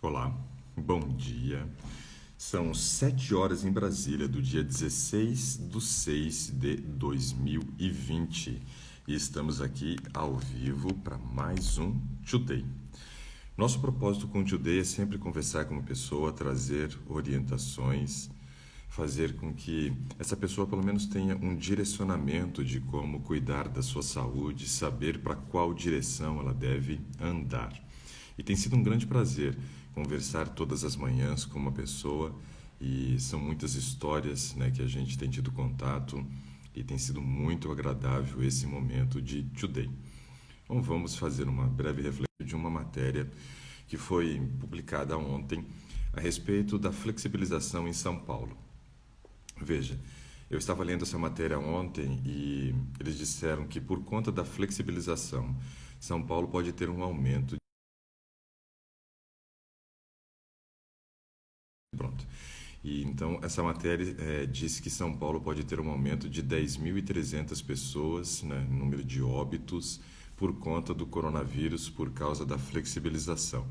Olá, bom dia. São 7 horas em Brasília, do dia 16/6/2020. E estamos aqui ao vivo para mais um Today. Nosso propósito com o Today é sempre conversar com uma pessoa, trazer orientações, fazer com que essa pessoa pelo menos tenha um direcionamento de como cuidar da sua saúde, saber para qual direção ela deve andar. E tem sido um grande prazer conversar todas as manhãs com uma pessoa e são muitas histórias, né, que a gente tem tido contato e tem sido muito agradável esse momento de Today. Então vamos fazer uma breve reflexão de uma matéria que foi publicada ontem a respeito da flexibilização em São Paulo. Veja, eu estava lendo essa matéria ontem e eles disseram que por conta da flexibilização, São Paulo pode ter um aumento. Pronto. E então essa matéria diz que São Paulo pode ter um aumento de 10.300 pessoas, né, número de óbitos por conta do coronavírus por causa da flexibilização.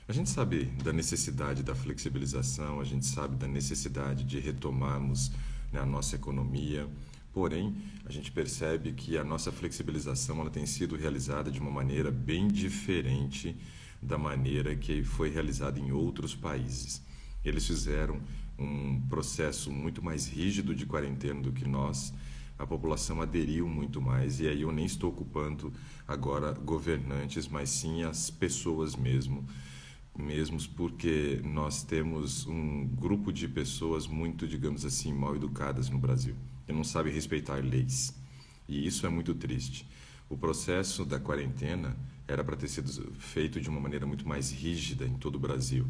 A gente sabe da necessidade da flexibilização, a gente sabe da necessidade de retomarmos, né, a nossa economia, porém a gente percebe que a nossa flexibilização ela tem sido realizada de uma maneira bem diferente da maneira que foi realizada em outros países. Eles fizeram um processo muito mais rígido de quarentena do que nós. A população aderiu muito mais, e aí eu nem estou ocupando agora governantes, mas sim as pessoas mesmos porque nós temos um grupo de pessoas muito, digamos assim, mal educadas no Brasil, que não sabem respeitar leis. E isso é muito triste. O processo da quarentena era para ter sido feito de uma maneira muito mais rígida em todo o Brasil.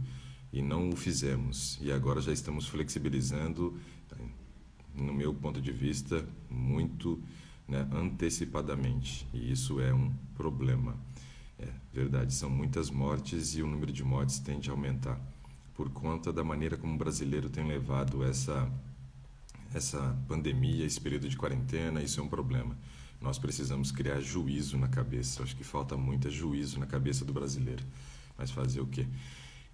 E não o fizemos. E agora já estamos flexibilizando, no meu ponto de vista, muito, né, antecipadamente. E isso é um problema. É verdade, são muitas mortes e o número de mortes tende a aumentar. Por conta da maneira como o brasileiro tem levado essa pandemia, esse período de quarentena, isso é um problema. Nós precisamos criar juízo na cabeça. Acho que falta muito juízo na cabeça do brasileiro. Mas fazer o quê?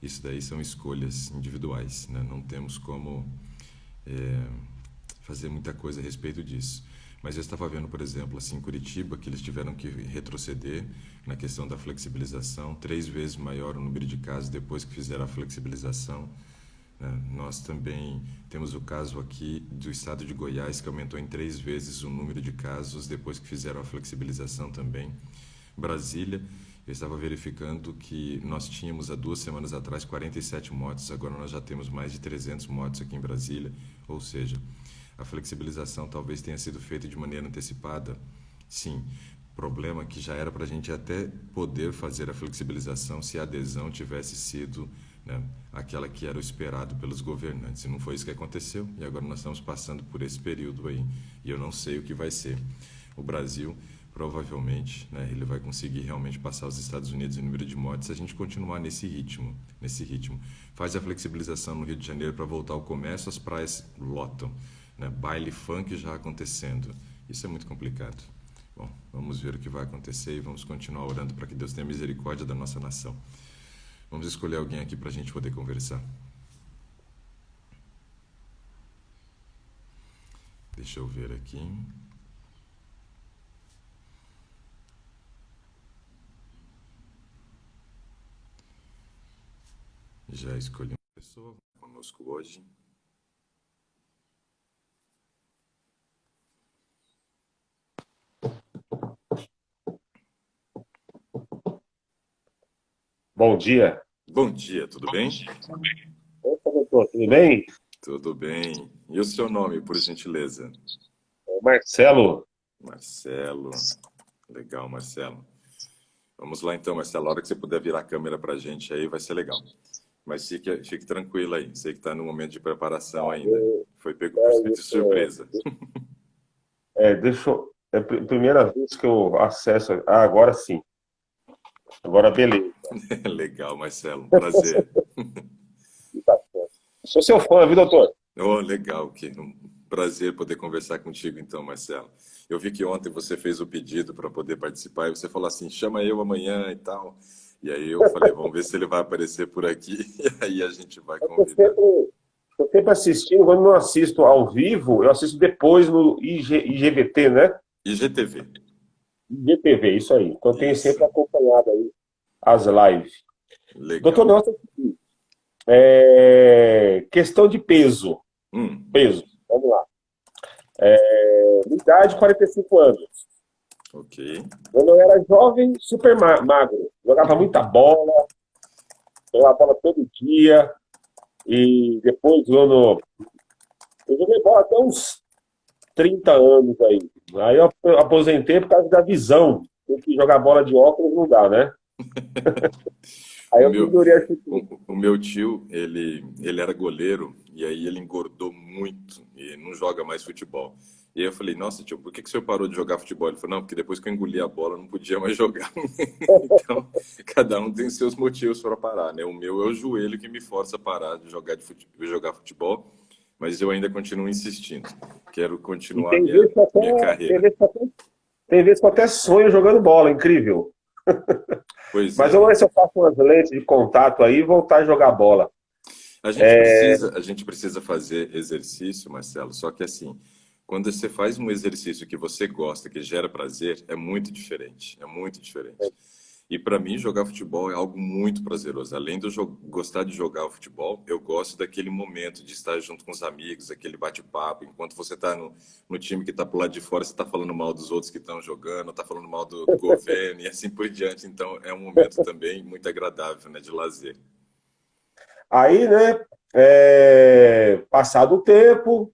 Isso daí são escolhas individuais, né? Não temos como fazer muita coisa a respeito disso. Mas eu estava vendo, por exemplo, assim, em Curitiba, que eles tiveram que retroceder na questão da flexibilização, 3 vezes maior o número de casos depois que fizeram a flexibilização, né? Nós também temos o caso aqui do estado de Goiás, que aumentou em 3 vezes o número de casos depois que fizeram a flexibilização também. Brasília, eu estava verificando que nós tínhamos há 2 semanas atrás 47 mortes, agora nós já temos mais de 300 mortes aqui em Brasília, ou seja, a flexibilização talvez tenha sido feita de maneira antecipada. Sim, problema que já era para a gente até poder fazer a flexibilização se a adesão tivesse sido, né, aquela que era o esperado pelos governantes. E não foi isso que aconteceu, e agora nós estamos passando por esse período aí, e eu não sei o que vai ser. O Brasil, provavelmente, né, ele vai conseguir realmente passar os Estados Unidos em número de mortes se a gente continuar nesse ritmo. Faz a flexibilização no Rio de Janeiro para voltar ao comércio, as praias lotam, né, baile funk já acontecendo. Isso é muito complicado. Bom, vamos ver o que vai acontecer e vamos continuar orando para que Deus tenha misericórdia da nossa nação. Vamos escolher alguém aqui para a gente poder conversar. Deixa eu ver aqui. Já escolhi uma pessoa conosco hoje. Bom dia. Bom dia, tudo bem? Opa, doutor, tudo bem? Tudo bem. E o seu nome, por gentileza? Marcelo. Marcelo. Legal, Marcelo. Vamos lá então, Marcelo. A hora que você puder virar a câmera para a gente aí, vai ser legal. Mas fique tranquilo aí. Sei que está no momento de preparação ainda. Foi pego de surpresa. É a primeira vez que eu acesso. Ah, agora sim. Agora beleza. Legal, Marcelo. Prazer. Sou seu fã, viu, doutor? Oh, legal. Que um prazer poder conversar contigo então, Marcelo. Eu vi que ontem você fez o pedido para poder participar e você falou assim, chama eu amanhã e tal. E aí eu falei, vamos ver se ele vai aparecer por aqui, e aí a gente vai Eu convidar. tô sempre assistindo, quando não assisto ao vivo, eu assisto depois no IGVT, né? IGTV, IGTV, isso aí. Então eu tenho isso, sempre acompanhado aí as lives. Doutor legal. Nelson, questão de peso. Hum, Peso, vamos lá. Minha idade, 45 anos. ok. Quando eu era jovem, super magro. Jogava muita bola, jogava bola todo dia. E depois, eu joguei bola até uns 30 anos aí. Aí eu aposentei por causa da visão. Tem que jogar bola de óculos não dá, né? Aí O eu meu, pendurei a chuteira. o meu tio, ele era goleiro e aí ele engordou muito e não joga mais futebol. E aí eu falei, nossa, tio, por que que o senhor parou de jogar futebol? Ele falou, não, porque depois que eu engoli a bola, eu não podia mais jogar. Então, cada um tem seus motivos para parar, né? O meu é o joelho que me força a parar de jogar futebol, mas eu ainda continuo insistindo. Quero E continuar tem vezes que minha até, carreira. tem vezes que eu até sonho jogando bola, incrível. Pois Mas é. vamos ver se eu faço umas lentes de contato aí e voltar a jogar bola. A gente precisa fazer exercício, Marcelo, só que assim, quando você faz um exercício que você gosta, que gera prazer, é muito diferente, é muito diferente. E para mim, jogar futebol é algo muito prazeroso. Além de eu gostar de jogar o futebol, eu gosto daquele momento de estar junto com os amigos, aquele bate-papo. Enquanto você está no time que está pro lado de fora, você está falando mal dos outros que estão jogando, está falando mal do governo e assim por diante. Então, é um momento também muito agradável, né, de lazer. Aí, né, passado o tempo,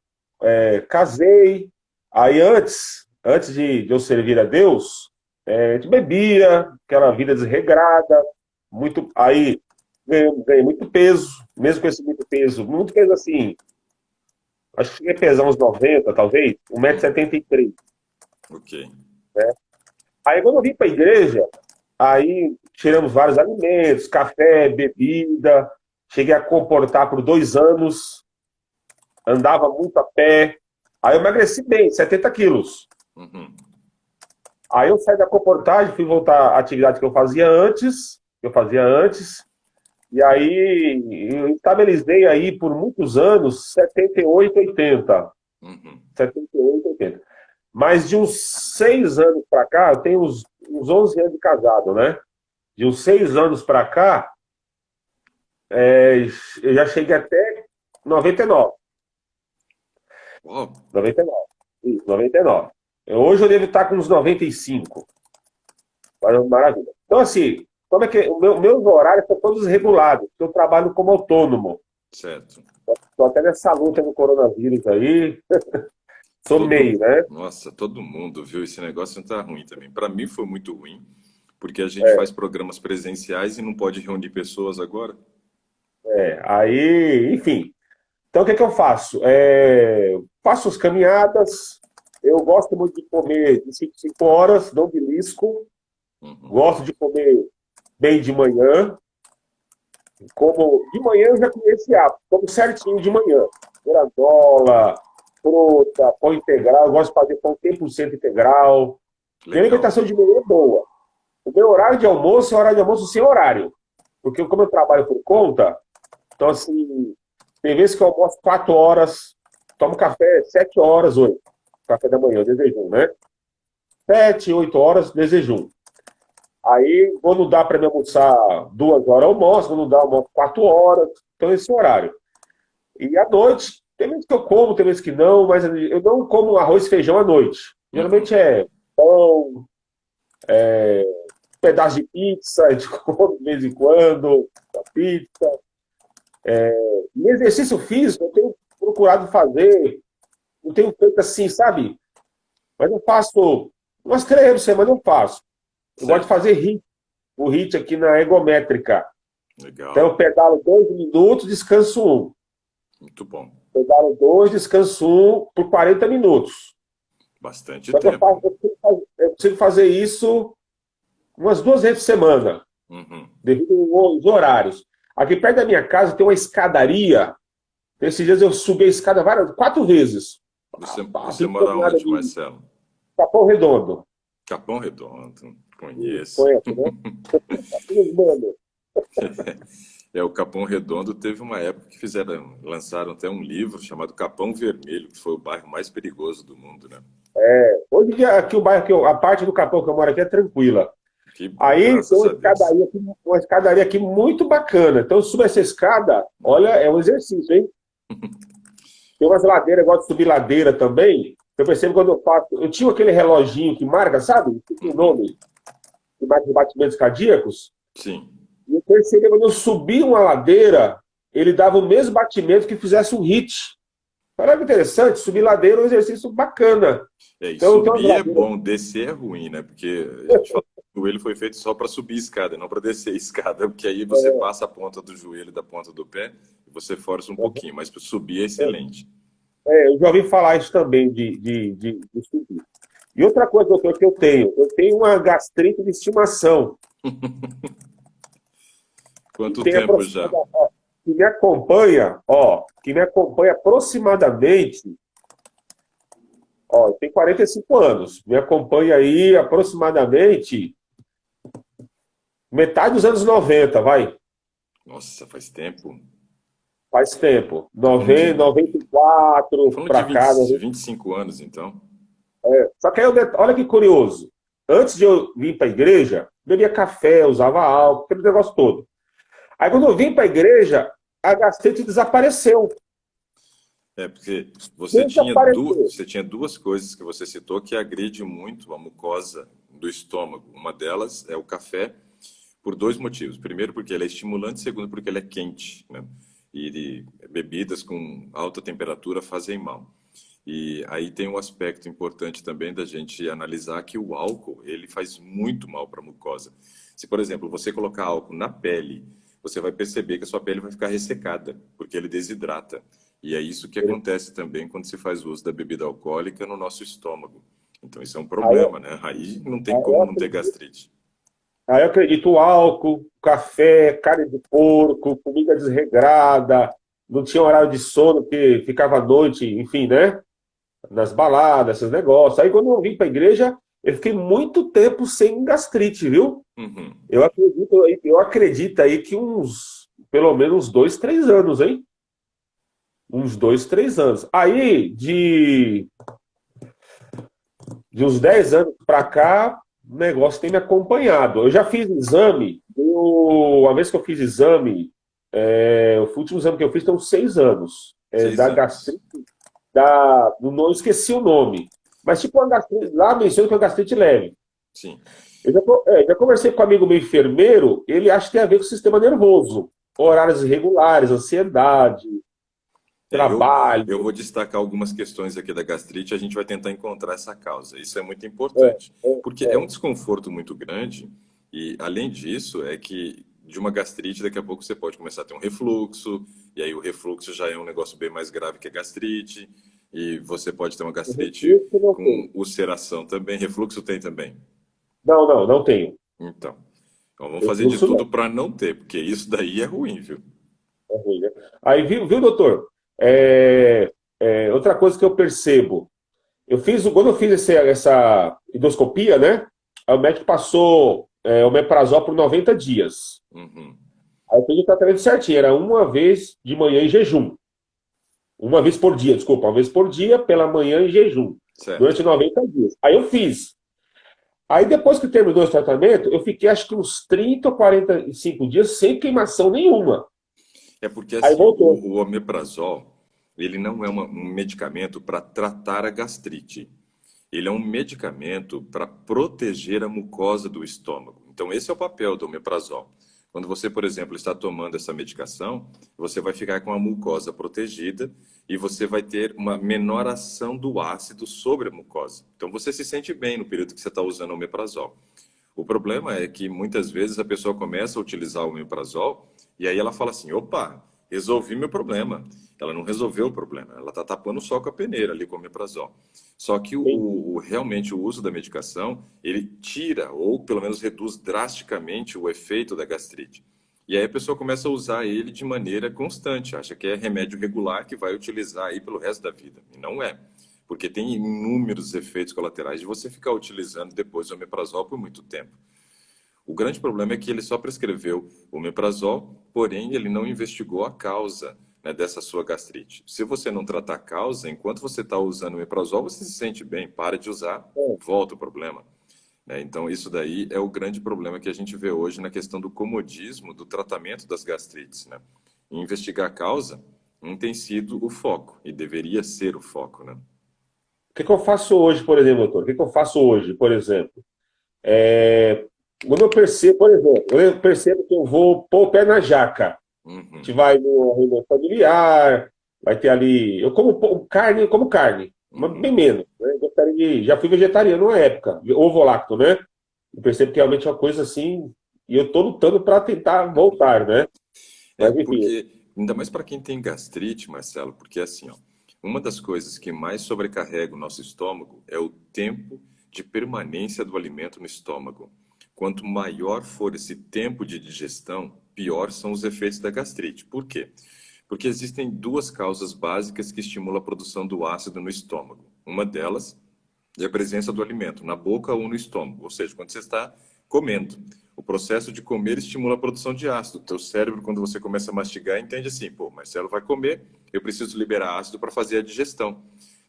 casei. Aí antes de eu servir a Deus, a gente bebia, aquela vida desregrada, muito, aí ganhei muito peso, mesmo com esse muito peso assim, acho que cheguei a pesar uns 90, talvez, 1,73 m. Ok. Aí quando eu vim para a igreja, aí tiramos vários alimentos, café, bebida, cheguei a comportar por 2 anos, andava muito a pé. Aí eu emagreci bem, 70 quilos. Uhum. Aí eu saí da comportagem, fui voltar à atividade que eu fazia antes, e aí eu estabilizei aí por muitos anos 78, 80. Uhum. 78, 80. Mas de uns 6 anos para cá, eu tenho uns 11 anos de casado, né? De uns 6 anos para cá, eu já cheguei até 99. Ó, 99. Isso, 99. Hoje eu devo estar com uns 95. Maravilha. Então, assim, como é que. Meus horários são todos regulados, porque eu trabalho como autônomo. certo. Estou até nessa luta no coronavírus aí. Tô meio, né? Nossa, todo mundo viu esse negócio não tá ruim também. Para mim foi muito ruim, porque a gente faz programas presenciais e não pode reunir pessoas agora. Aí, enfim. Então, o que eu faço? Faço as caminhadas. Eu gosto muito de comer de 5 em 5 horas, não belisco. Uhum. Gosto de comer bem de manhã. Como de manhã eu já comi esse hábito, como certinho de manhã. Granola, fruta, pão integral. Eu gosto de fazer pão 100% integral. Minha Legal. alimentação de manhã é boa. O meu horário de almoço é horário de almoço sem horário. Porque como eu trabalho por conta, então assim, tem vezes que eu almoço 4 horas, tomo café 7 horas, 8. Café da manhã, desejum, né? 7, 8 horas, desejum. Aí, quando dá para me almoçar 2 horas, almoço, quando dá, almoço 4 horas. Então, esse é o horário. E à noite, tem vezes que eu como, tem vezes que não, mas eu não como arroz e feijão à noite. Uhum. Geralmente é pão, pedaço de pizza, a gente come de vez em quando, a pizza. E exercício físico eu tenho procurado fazer, não tenho feito assim, sabe? Mas eu faço umas 3 vezes por semana, eu faço. Eu gosto de Certo. fazer HIIT, o HIIT aqui na ergométrica. Então, Legal. eu pedalo 2 minutos, descanso um. Muito bom. Pedalo 2, descanso um por 40 minutos. Bastante Só que eu, tempo. faço, eu consigo fazer isso umas 2 vezes por semana, Uhum. devido aos horários. Aqui perto da minha casa tem uma escadaria. Esses dias eu subi a escada 4 vezes. Você Fiz mora caminhada onde, de Marcelo? Capão Redondo. Capão Redondo. Conheço. Conhece, né? Mano, O Capão Redondo teve uma época que lançaram até um livro chamado Capão Vermelho, que foi o bairro mais perigoso do mundo, né? hoje em dia, aqui o bairro, a parte do Capão que eu moro aqui é tranquila. Que bom, Aí tem graças a Deus. uma escadaria aqui muito bacana. Então, subir essa escada, olha, é um exercício, hein? Tem umas ladeiras, eu gosto de subir ladeira também. Eu percebo quando eu faço. Eu tinha aquele reloginho que marca, sabe? Que o nome, que marca os batimentos cardíacos. Sim. E eu percebi quando eu subi uma ladeira, ele dava o mesmo batimento que fizesse um hit. Olha que interessante, subir ladeira é um exercício bacana. E Então, tem umas subir é ladeiras. bom, descer é ruim, né? Porque a gente fala que o joelho foi feito só para subir escada, não para descer escada, porque aí você passa a ponta do joelho da ponta do pé e você força um pouquinho, mas para subir é excelente. Eu já ouvi falar isso também de subir. E outra coisa, doutor, que eu tenho uma gastrite de estimação. E Quanto tem tempo já? aproximadamente, que me acompanha aproximadamente, tem 45 anos. Me acompanha aí aproximadamente metade dos anos 90, vai. Nossa, faz tempo. Faz tempo. Tô falando 90, de, tô 94 falando de para cá. 25 anos, então. Só que aí, olha que curioso. Antes de eu vir para a igreja, bebia café, usava álcool, aquele negócio todo. Aí quando eu vim para a igreja, a gastrite desapareceu. Porque Desapareceu. você tinha duas coisas que você citou que agride muito a mucosa do estômago. Uma delas é o café, por dois motivos. Primeiro, porque ele é estimulante, segundo, porque ele é quente, né? Bebidas com alta temperatura fazem mal. E aí tem um aspecto importante também da gente analisar que o álcool, ele faz muito mal para a mucosa. Se, por exemplo, você colocar álcool na pele, você vai perceber que a sua pele vai ficar ressecada, porque ele desidrata. E é isso que acontece também quando se faz uso da bebida alcoólica no nosso estômago. Então isso é um Aí, problema, né? Aí não tem aí eu como não ter acredito, gastrite. aí eu acredito álcool, café, carne de porco, comida desregrada, não tinha horário de sono, porque ficava à noite, enfim, né? Nas baladas, esses negócios. Aí quando eu vim para a igreja, eu fiquei muito tempo sem gastrite, viu? Uhum. Eu acredito aí que pelo menos uns 2, 3 anos, hein? Uns 2, 3 anos. Aí, de uns 10 anos para cá, o negócio tem me acompanhado. Eu já fiz exame, a vez que eu fiz exame, o último exame que eu fiz tem uns 6 anos, Seis da anos. gastrite, não esqueci o nome, mas tipo uma gastrite, lá menciona que é uma gastrite leve. Sim. Já conversei com um amigo meu enfermeiro, ele acha que tem a ver com o sistema nervoso, horários irregulares, ansiedade, É, eu, trabalho. eu vou destacar algumas questões aqui da gastrite, a gente vai tentar encontrar essa causa. Isso é muito É, importante, porque é um desconforto muito grande e, além disso, é que de uma gastrite, daqui a pouco você pode começar a ter um refluxo, e aí o refluxo já é um negócio bem mais grave que a gastrite, e você pode ter uma gastrite isso não com tem. ulceração também. Refluxo tem também. Não tenho. Então, vamos fazer de Refluxo tudo não. para não ter, porque isso daí é ruim, viu? É ruim, né? Aí, viu, doutor? Outra coisa que eu percebo, quando eu fiz essa endoscopia, né? Aí o médico passou o omeprazol por 90 dias. Uhum. Aí eu fiz o tratamento certinho, era uma vez de manhã em jejum. Uma vez por dia, desculpa, uma vez por dia, pela manhã em jejum, Certo. durante 90 dias. Aí eu fiz. Aí depois que terminou esse tratamento, eu fiquei acho que uns 30 ou 45 dias sem queimação nenhuma. É porque Aí assim, voltou. o omeprazol, ele não é um medicamento para tratar a gastrite. Ele é um medicamento para proteger a mucosa do estômago. Então, esse é o papel do omeprazol. Quando você, por exemplo, está tomando essa medicação, você vai ficar com a mucosa protegida e você vai ter uma menor ação do ácido sobre a mucosa. Então, você se sente bem no período que você está usando o omeprazol. O problema é que muitas vezes a pessoa começa a utilizar o omeprazol e aí ela fala assim: opa, resolvi meu problema. Ela não resolveu o problema, ela está tapando só com a peneira ali com o omeprazol. Só que realmente o uso da medicação, ele tira ou pelo menos reduz drasticamente o efeito da gastrite. E aí a pessoa começa a usar ele de maneira constante, acha que é remédio regular que vai utilizar aí pelo resto da vida. E não é. porque tem inúmeros efeitos colaterais de você ficar utilizando depois o omeprazol por muito tempo. O grande problema é que ele só prescreveu o omeprazol, porém ele não investigou a causa, né, dessa sua gastrite. Se você não tratar a causa, enquanto você está usando o omeprazol, você se sente bem, para de usar, volta o problema. Né? Então, isso daí é o grande problema que a gente vê hoje na questão do comodismo do tratamento das gastrites. Né? E investigar a causa não tem sido o foco, e deveria ser o foco. Né? O que que eu faço hoje, por exemplo, doutor? O que que eu faço hoje, por exemplo? É, quando eu percebo, por exemplo, eu percebo que eu vou pôr o pé na jaca. A Uhum, gente vai numa reunião familiar, vai ter ali. Eu como carne, mas bem uhum. menos. Né? Eu gostaria já fui vegetariano uma época, ovo lacto, né? Eu percebo que realmente é uma coisa assim, e eu estou lutando para tentar voltar, né? É, Mas enfim, porque, ainda mais para quem tem gastrite, Marcelo, porque assim, ó, uma das coisas que mais sobrecarrega o nosso estômago é o tempo de permanência do alimento no estômago. Quanto maior for esse tempo de digestão, pior são os efeitos da gastrite. Por quê? Porque existem duas causas básicas que estimulam a produção do ácido no estômago. Uma delas e a presença do alimento na boca ou no estômago, ou seja, quando você está comendo. O processo de comer estimula a produção de ácido. O teu cérebro, quando você começa a mastigar, entende assim, pô, Marcelo vai comer, eu preciso liberar ácido para fazer a digestão.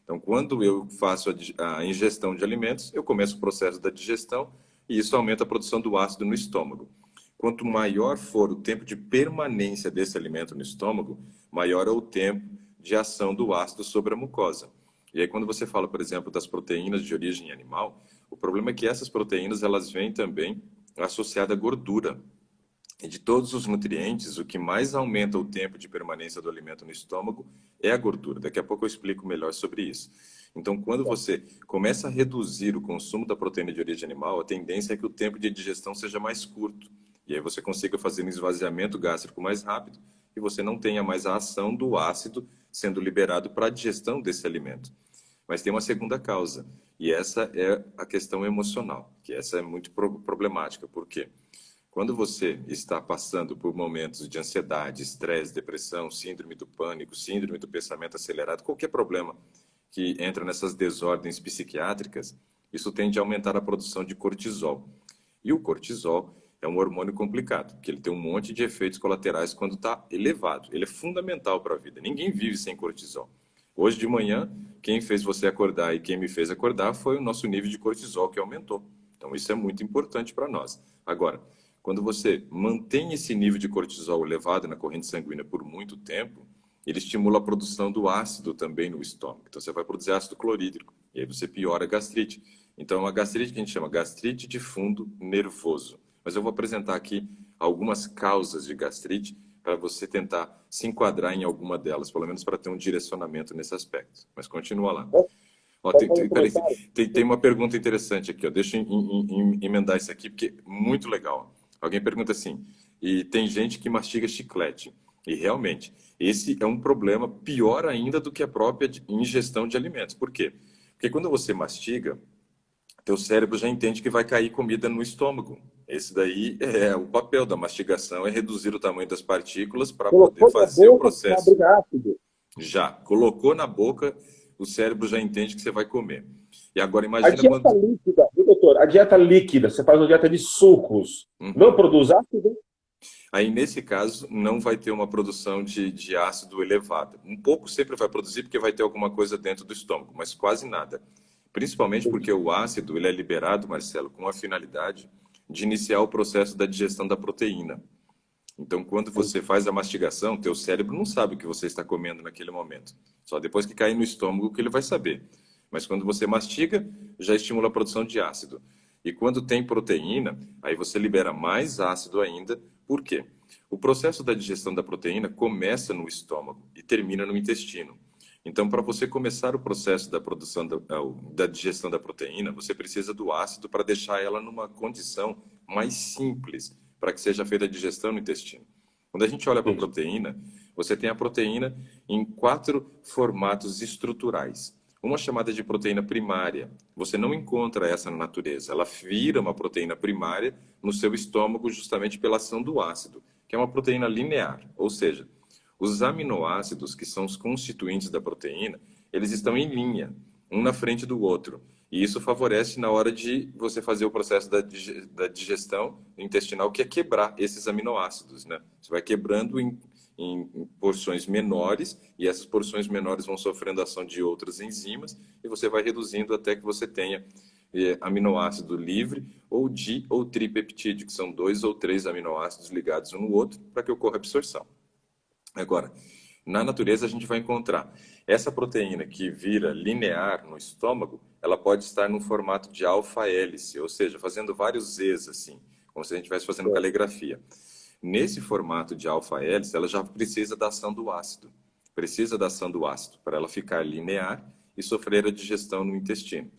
Então, quando eu faço a ingestão de alimentos, eu começo o processo da digestão e isso aumenta a produção do ácido no estômago. Quanto maior for o tempo de permanência desse alimento no estômago, maior é o tempo de ação do ácido sobre a mucosa. E aí, quando você fala, por exemplo, das proteínas de origem animal, o problema é que essas proteínas elas vêm também associadas à gordura. E de todos os nutrientes, o que mais aumenta o tempo de permanência do alimento no estômago é a gordura. Daqui a pouco eu explico melhor sobre isso. Então, quando você começa a reduzir o consumo da proteína de origem animal, a tendência é que o tempo de digestão seja mais curto. E aí você consiga fazer um esvaziamento gástrico mais rápido e você não tenha mais a ação do ácido sendo liberado para a digestão desse alimento. Mas tem uma segunda causa, e essa é a questão emocional, que essa é muito problemática. Por quê? Quando você está passando por momentos de ansiedade, estresse, depressão, síndrome do pânico, síndrome do pensamento acelerado, qualquer problema que entra nessas desordens psiquiátricas, isso tende a aumentar a produção de cortisol. E o cortisol é um hormônio complicado, porque ele tem um monte de efeitos colaterais quando está elevado. Ele é fundamental para a vida. Ninguém vive sem cortisol. Hoje de manhã, quem fez você acordar e quem me fez acordar foi o nosso nível de cortisol que aumentou. Então, isso é muito importante para nós. Agora, quando você mantém esse nível de cortisol elevado na corrente sanguínea por muito tempo, ele estimula a produção do ácido também no estômago. Então, você vai produzir ácido clorídrico e aí você piora a gastrite. Então, é uma gastrite que a gente chama gastrite de fundo nervoso. Mas eu vou apresentar aqui algumas causas de gastrite para você tentar se enquadrar em alguma delas, pelo menos para ter um direcionamento nesse aspecto. Mas continua lá. Ó, pode fazer um peraí, comentário? tem uma pergunta interessante aqui. Ó. Deixa eu emendar isso aqui, porque é muito legal. Alguém pergunta assim, e tem gente que mastiga chiclete. E realmente, esse é um problema pior ainda do que a própria ingestão de alimentos. Por quê? Porque quando você mastiga, teu cérebro já entende que vai cair comida no estômago. Esse daí é o papel da mastigação, é reduzir o tamanho das partículas para poder Colocou na fazer o boca, processo. abre ácido. Já colocou na boca, o cérebro já entende que você vai comer. E agora A imagina dieta quando. líquida, viu, doutor? A dieta líquida, você faz uma dieta de sucos, não Uhum. produz ácido? Aí, nesse caso, não vai ter uma produção de ácido elevada. Um pouco sempre vai produzir, porque vai ter alguma coisa dentro do estômago, mas quase nada. Principalmente porque o ácido ele é liberado, Marcelo, com a finalidade de iniciar o processo da digestão da proteína. Então, quando você faz a mastigação, teu cérebro não sabe o que você está comendo naquele momento. Só depois que cair no estômago que ele vai saber. Mas quando você mastiga, já estimula a produção de ácido. E quando tem proteína, aí você libera mais ácido ainda. Por quê? O processo da digestão da proteína começa no estômago e termina no intestino. Então, para você começar o processo da produção da digestão da proteína, você precisa do ácido para deixar ela numa condição mais simples, para que seja feita a digestão no intestino. Quando a gente olha para a Entendi. proteína, você tem a proteína em quatro formatos estruturais. Uma chamada de proteína primária. Você não encontra essa na natureza. Ela vira uma proteína primária no seu estômago justamente pela ação do ácido, que é uma proteína linear, ou seja, os aminoácidos, que são os constituintes da proteína, eles estão em linha. um na frente do outro. E isso favorece na hora de você fazer o processo da digestão intestinal, que é quebrar esses aminoácidos, né? Você vai quebrando em porções menores, e essas porções menores vão sofrendo a ação de outras enzimas, e você vai reduzindo até que você tenha aminoácido livre, ou di ou tripeptídeo, que são 2 ou 3 aminoácidos ligados um no outro, para que ocorra absorção. Agora, na natureza a gente vai encontrar essa proteína que vira linear no estômago, ela pode estar no formato de alfa-hélice, ou seja, fazendo vários Zs, assim, como se a gente estivesse fazendo caligrafia. Nesse formato de alfa-hélice, ela já precisa da ação do ácido. Precisa da ação do ácido para ela ficar linear e sofrer a digestão no intestino.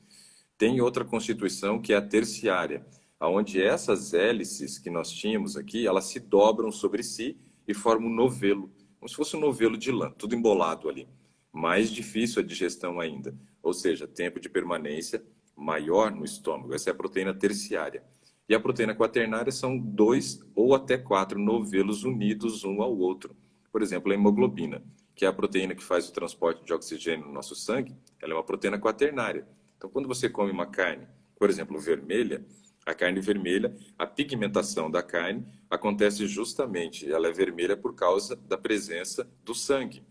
Tem outra constituição que é a terciária, onde essas hélices que nós tínhamos aqui, elas se dobram sobre si e formam um novelo, como se fosse um novelo de lã, tudo embolado ali. Mais difícil a digestão ainda, ou seja, tempo de permanência maior no estômago. Essa é a proteína terciária. E a proteína quaternária são 2 ou até 4 novelos unidos um ao outro. Por exemplo, a hemoglobina, que é a proteína que faz o transporte de oxigênio no nosso sangue, ela é uma proteína quaternária. Então, quando você come uma carne, por exemplo, vermelha, a carne vermelha, a pigmentação da carne acontece justamente, ela é vermelha por causa da presença do sangue.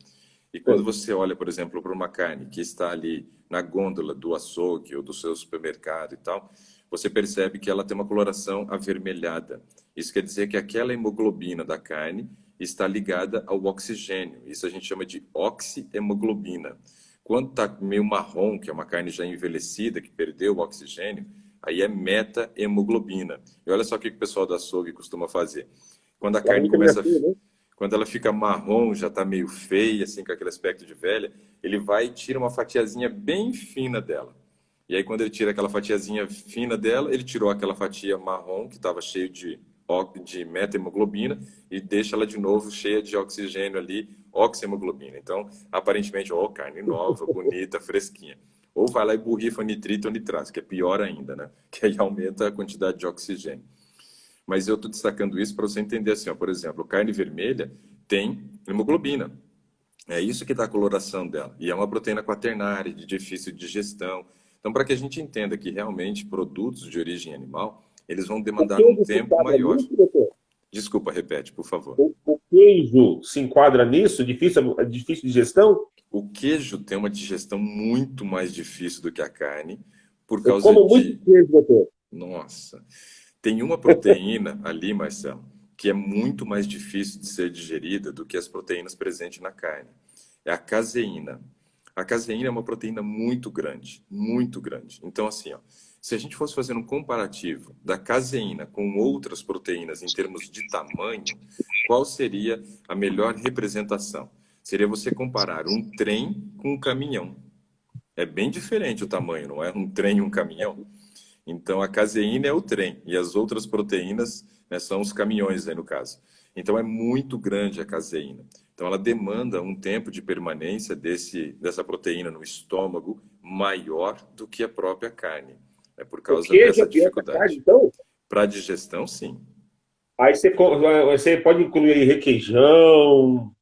E quando você olha, por exemplo, para uma carne que está ali na gôndola do açougue ou do seu supermercado e tal, você percebe que ela tem uma coloração avermelhada. Isso quer dizer que aquela hemoglobina da carne está ligada ao oxigênio. Isso a gente chama de oxihemoglobina. Quando está meio marrom, que é uma carne já envelhecida, que perdeu o oxigênio, aí é meta-hemoglobina. E olha só o que o pessoal do açougue costuma fazer. Quando a carne começa... Quando ela fica marrom, já está meio feia, assim, com aquele aspecto de velha, ele vai e tira uma fatiazinha bem fina dela. E aí, quando ele tira aquela fatiazinha fina dela, ele tirou aquela fatia marrom, que estava cheio de meta-hemoglobina, e deixa ela de novo cheia de oxigênio ali, oxihemoglobina. Então, aparentemente, ó, carne nova, bonita, fresquinha. Ou vai lá e borrifa nitrito ou nitrato, que é pior ainda, né? Que aí aumenta a quantidade de oxigênio. Mas eu estou destacando isso para você entender assim, ó, por exemplo, carne vermelha tem hemoglobina. É isso que dá a coloração dela. E é uma proteína quaternária, de difícil digestão. Então, para que a gente entenda que realmente produtos de origem animal, eles vão demandar um tempo maior. Desculpa, repete, por favor. O queijo se enquadra nisso? Difícil digestão? O queijo tem uma digestão muito mais difícil do que a carne, por Eu causa como muito queijo, doutor. Nossa... Tem uma proteína ali, Marcelo, que é muito mais difícil de ser digerida do que as proteínas presentes na carne. É a caseína. A caseína é uma proteína muito grande, muito grande. Então, assim, ó, se a gente fosse fazer um comparativo da caseína com outras proteínas em termos de tamanho, qual seria a melhor representação? Seria você comparar um trem com um caminhão. É bem diferente o tamanho, não é? Um trem e um caminhão. Então, a caseína é o trem e as outras proteínas, né, são os caminhões, aí no caso. Então, é muito grande a caseína. Então, ela demanda um tempo de permanência dessa proteína no estômago maior do que a própria carne. É por causa dessa dificuldade. Carne, então? Para a digestão, sim. Aí você pode incluir aí requeijão,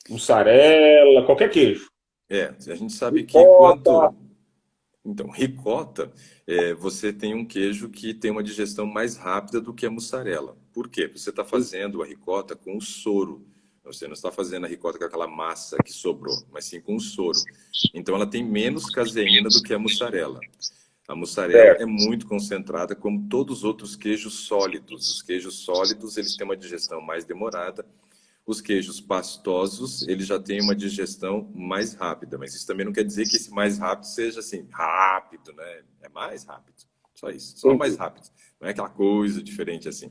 mussarela, qualquer queijo. A gente sabe que quando... Então, ricota, você tem um queijo que tem uma digestão mais rápida do que a mussarela. Por quê? Porque você está fazendo a ricota com o soro. Você não está fazendo a ricota com aquela massa que sobrou, mas sim com o soro. Então, ela tem menos caseína do que a mussarela. A mussarela é muito concentrada, como todos os outros queijos sólidos. Os queijos sólidos, eles têm uma digestão mais demorada. Os queijos pastosos, eles já têm uma digestão mais rápida, mas isso também não quer dizer que esse mais rápido seja assim, rápido, né? É mais rápido, só isso, só mais rápido. Não é aquela coisa diferente assim.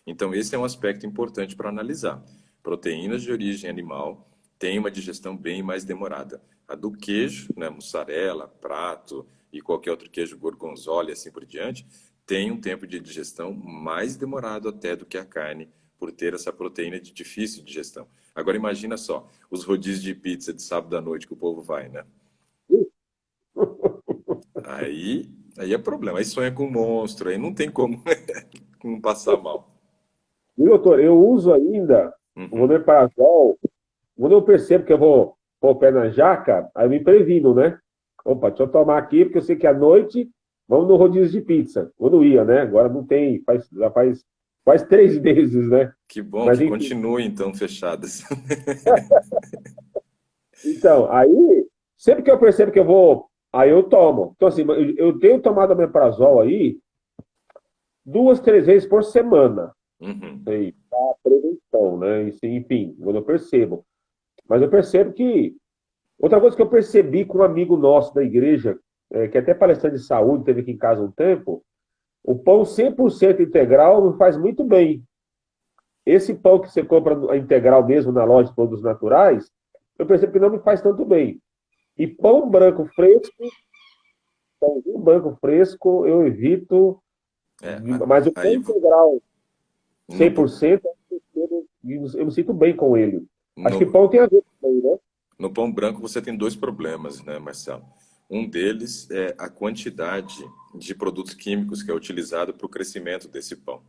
Então, esse é um aspecto importante para analisar. Proteínas de origem animal têm uma digestão bem mais demorada. A do queijo, né, mussarela, prato e qualquer outro queijo gorgonzola e assim por diante, tem um tempo de digestão mais demorado até do que a carne, por ter essa proteína de difícil digestão. Agora imagina só, os rodízios de pizza de sábado à noite que o povo vai, né? Aí é problema, aí sonha com um monstro, aí não tem como não passar mal. Viu, doutor? Eu uso ainda o omeprazol. Quando eu percebo que eu vou pôr o pé na jaca, aí eu me previno, né? Opa, deixa eu tomar aqui, porque eu sei que à noite vamos no rodízio de pizza. Quando ia, né? Agora não tem, já faz quase 3 meses, né? Que bom Mas que enfim. continue então fechadas. Então, aí, sempre que eu percebo que eu vou, aí eu tomo. Então, assim, eu tenho tomado omeprazol aí 2, 3 vezes por semana. Uhum. Aí, para prevenção, né? Isso, enfim, quando eu percebo. Mas eu percebo que. Outra coisa que eu percebi com um amigo nosso da igreja, que é até palestrante de saúde, teve aqui em casa um tempo, o pão 100% integral me faz muito bem. Esse pão que você compra a integral mesmo na loja de produtos naturais, eu percebo que não me faz tanto bem. E pãozinho branco fresco, eu evito, É, mas o pão aí integral no, 100%, eu me sinto bem com ele. Acho que no, pão tem a ver com isso, né? no pão branco você tem dois problemas, né, Marcelo? Um deles é a quantidade de produtos químicos que é utilizado para o crescimento desse pão.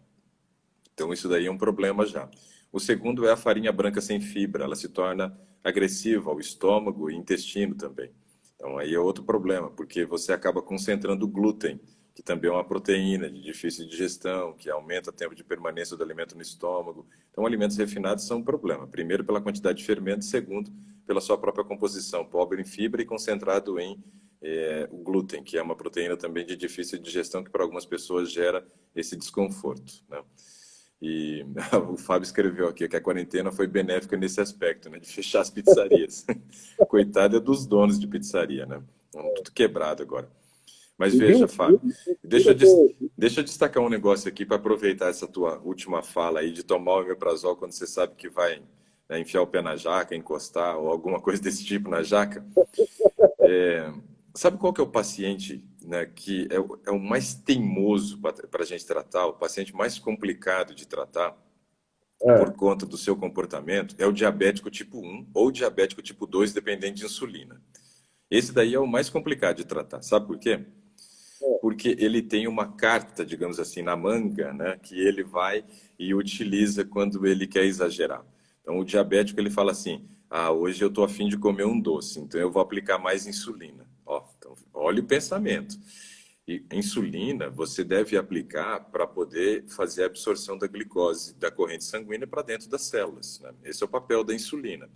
Então, isso daí é um problema já. O segundo é a farinha branca sem fibra. Ela se torna agressiva ao estômago e intestino também. Então, aí é outro problema, porque você acaba concentrando glúten, que também é uma proteína de difícil digestão, que aumenta o tempo de permanência do alimento no estômago. Então, alimentos refinados são um problema. Primeiro, pela quantidade de fermento. Segundo, pela sua própria composição, pobre em fibra e concentrado em o glúten, que é uma proteína também de difícil digestão, que para algumas pessoas gera esse desconforto, né? E o Fábio escreveu aqui que a quarentena foi benéfica nesse aspecto, né, de fechar as pizzarias. Coitado é dos donos de pizzaria, né? Tudo quebrado agora. Mas E veja, viu Fábio, deixa eu, tudo que. deixa eu destacar um negócio aqui para aproveitar essa tua última fala aí de tomar o omeprazol quando você sabe que vai, né, enfiar o pé na jaca, encostar ou alguma coisa desse tipo na jaca. Sabe qual que é o paciente, né, que é o mais teimoso para a gente tratar, o paciente mais complicado de tratar por É, conta do seu comportamento? É o diabético tipo 1 ou diabético tipo 2, dependente de insulina. Esse daí é o mais complicado de tratar. Sabe por quê? Porque ele tem uma carta, digamos assim, na manga, né, que ele vai e utiliza quando ele quer exagerar. Então, o diabético ele fala assim: ah, hoje eu estou a fim de comer um doce, então eu vou aplicar mais insulina. Ó, então, olha o pensamento. E insulina você deve aplicar para poder fazer a absorção da glicose da corrente sanguínea para dentro das células, né? Esse é o papel da insulina.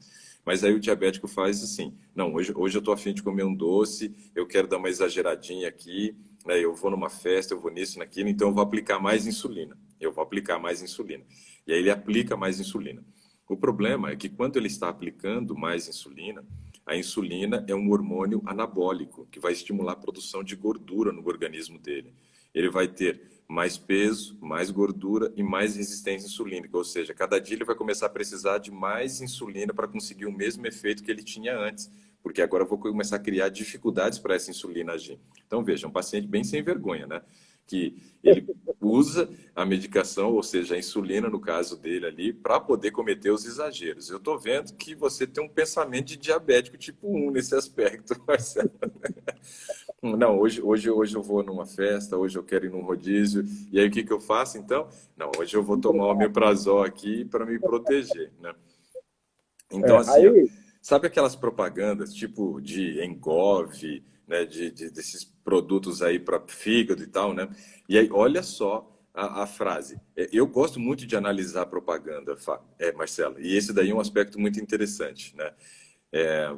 Mas aí o diabético faz assim: não, hoje eu estou a fim de comer um doce, eu quero dar uma exageradinha aqui, né? Eu vou numa festa, eu vou nisso, naquilo, então eu vou aplicar mais insulina. Eu vou aplicar mais insulina. E aí ele aplica mais insulina. O problema é que quando ele está aplicando mais insulina, a insulina é um hormônio anabólico que vai estimular a produção de gordura no organismo dele. Ele vai ter mais peso, mais gordura e mais resistência insulínica, ou seja, cada dia ele vai começar a precisar de mais insulina para conseguir o mesmo efeito que ele tinha antes, porque agora eu vou começar a criar dificuldades para essa insulina agir. Então veja, um paciente bem sem vergonha, né? Que ele usa a medicação, ou seja, a insulina no caso dele ali, para poder cometer os exageros. Eu estou vendo que você tem um pensamento de diabético tipo 1 nesse aspecto, Marcelo. Não, hoje eu vou numa festa, hoje eu quero ir num rodízio, e aí o que que eu faço então? Não, hoje eu vou tomar o omeprazol aqui para me proteger, né? Então, assim, ó, aí, sabe aquelas propagandas tipo de Engov, né, desses produtos aí para fígado e tal, né? E aí, olha só a frase. Eu gosto muito de analisar a propaganda, Marcelo, e esse daí é um aspecto muito interessante, né?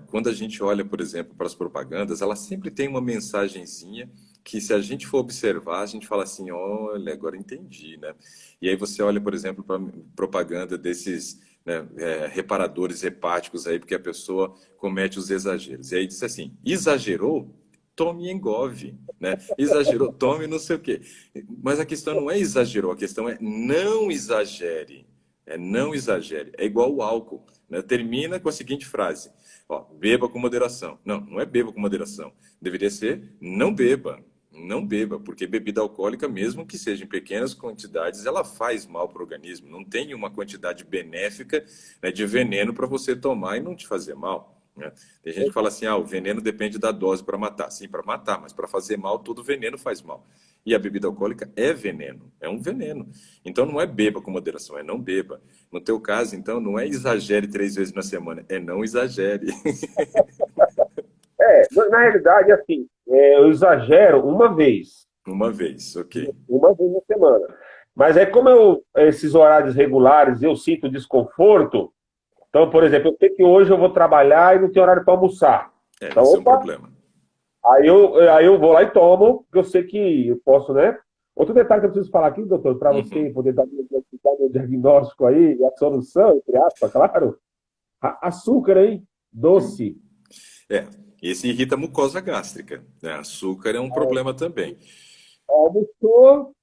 Quando a gente olha, por exemplo, para as propagandas, ela sempre tem uma mensagenzinha que, se a gente for observar, a gente fala assim: olha, agora entendi, né? E aí você olha, por exemplo, para a propaganda desses, né, reparadores hepáticos aí, porque a pessoa comete os exageros. E aí diz assim: exagerou? Tome Engov, né? Exagerou, tome não sei o quê. Mas a questão não é exagerou, a questão é não exagere. Não exagere. É igual o álcool, né? Termina com a seguinte frase: ó, beba com moderação. Não, não é beba com moderação. Deveria ser não beba. Não beba, porque bebida alcoólica, mesmo que seja em pequenas quantidades, ela faz mal para o organismo. Não tem uma quantidade benéfica, né, de veneno para você tomar e não te fazer mal, né? Tem gente que fala assim: ah, o veneno depende da dose para matar. Sim, para matar, mas para fazer mal, todo veneno faz mal. E a bebida alcoólica é veneno, é um veneno. Então não é beba com moderação, é não beba. No teu caso, então, não é exagere 3 vezes na semana, é não exagere. na realidade, assim, eu exagero uma vez. Uma vez, ok. Uma vez na semana. Mas é como esses horários regulares, eu sinto desconforto. Então, por exemplo, eu sei que hoje eu vou trabalhar e não tenho horário para almoçar. Então, Isso é um opa, problema. aí eu vou lá e tomo, porque eu sei que eu posso, né? Outro detalhe que eu preciso falar aqui, doutor, para você Uhum. poder dar meu diagnóstico aí, e a solução, entre aspas, claro. Açúcar, hein? Doce. É, esse irrita a mucosa gástrica, né? Açúcar é um problema também. Almoçou,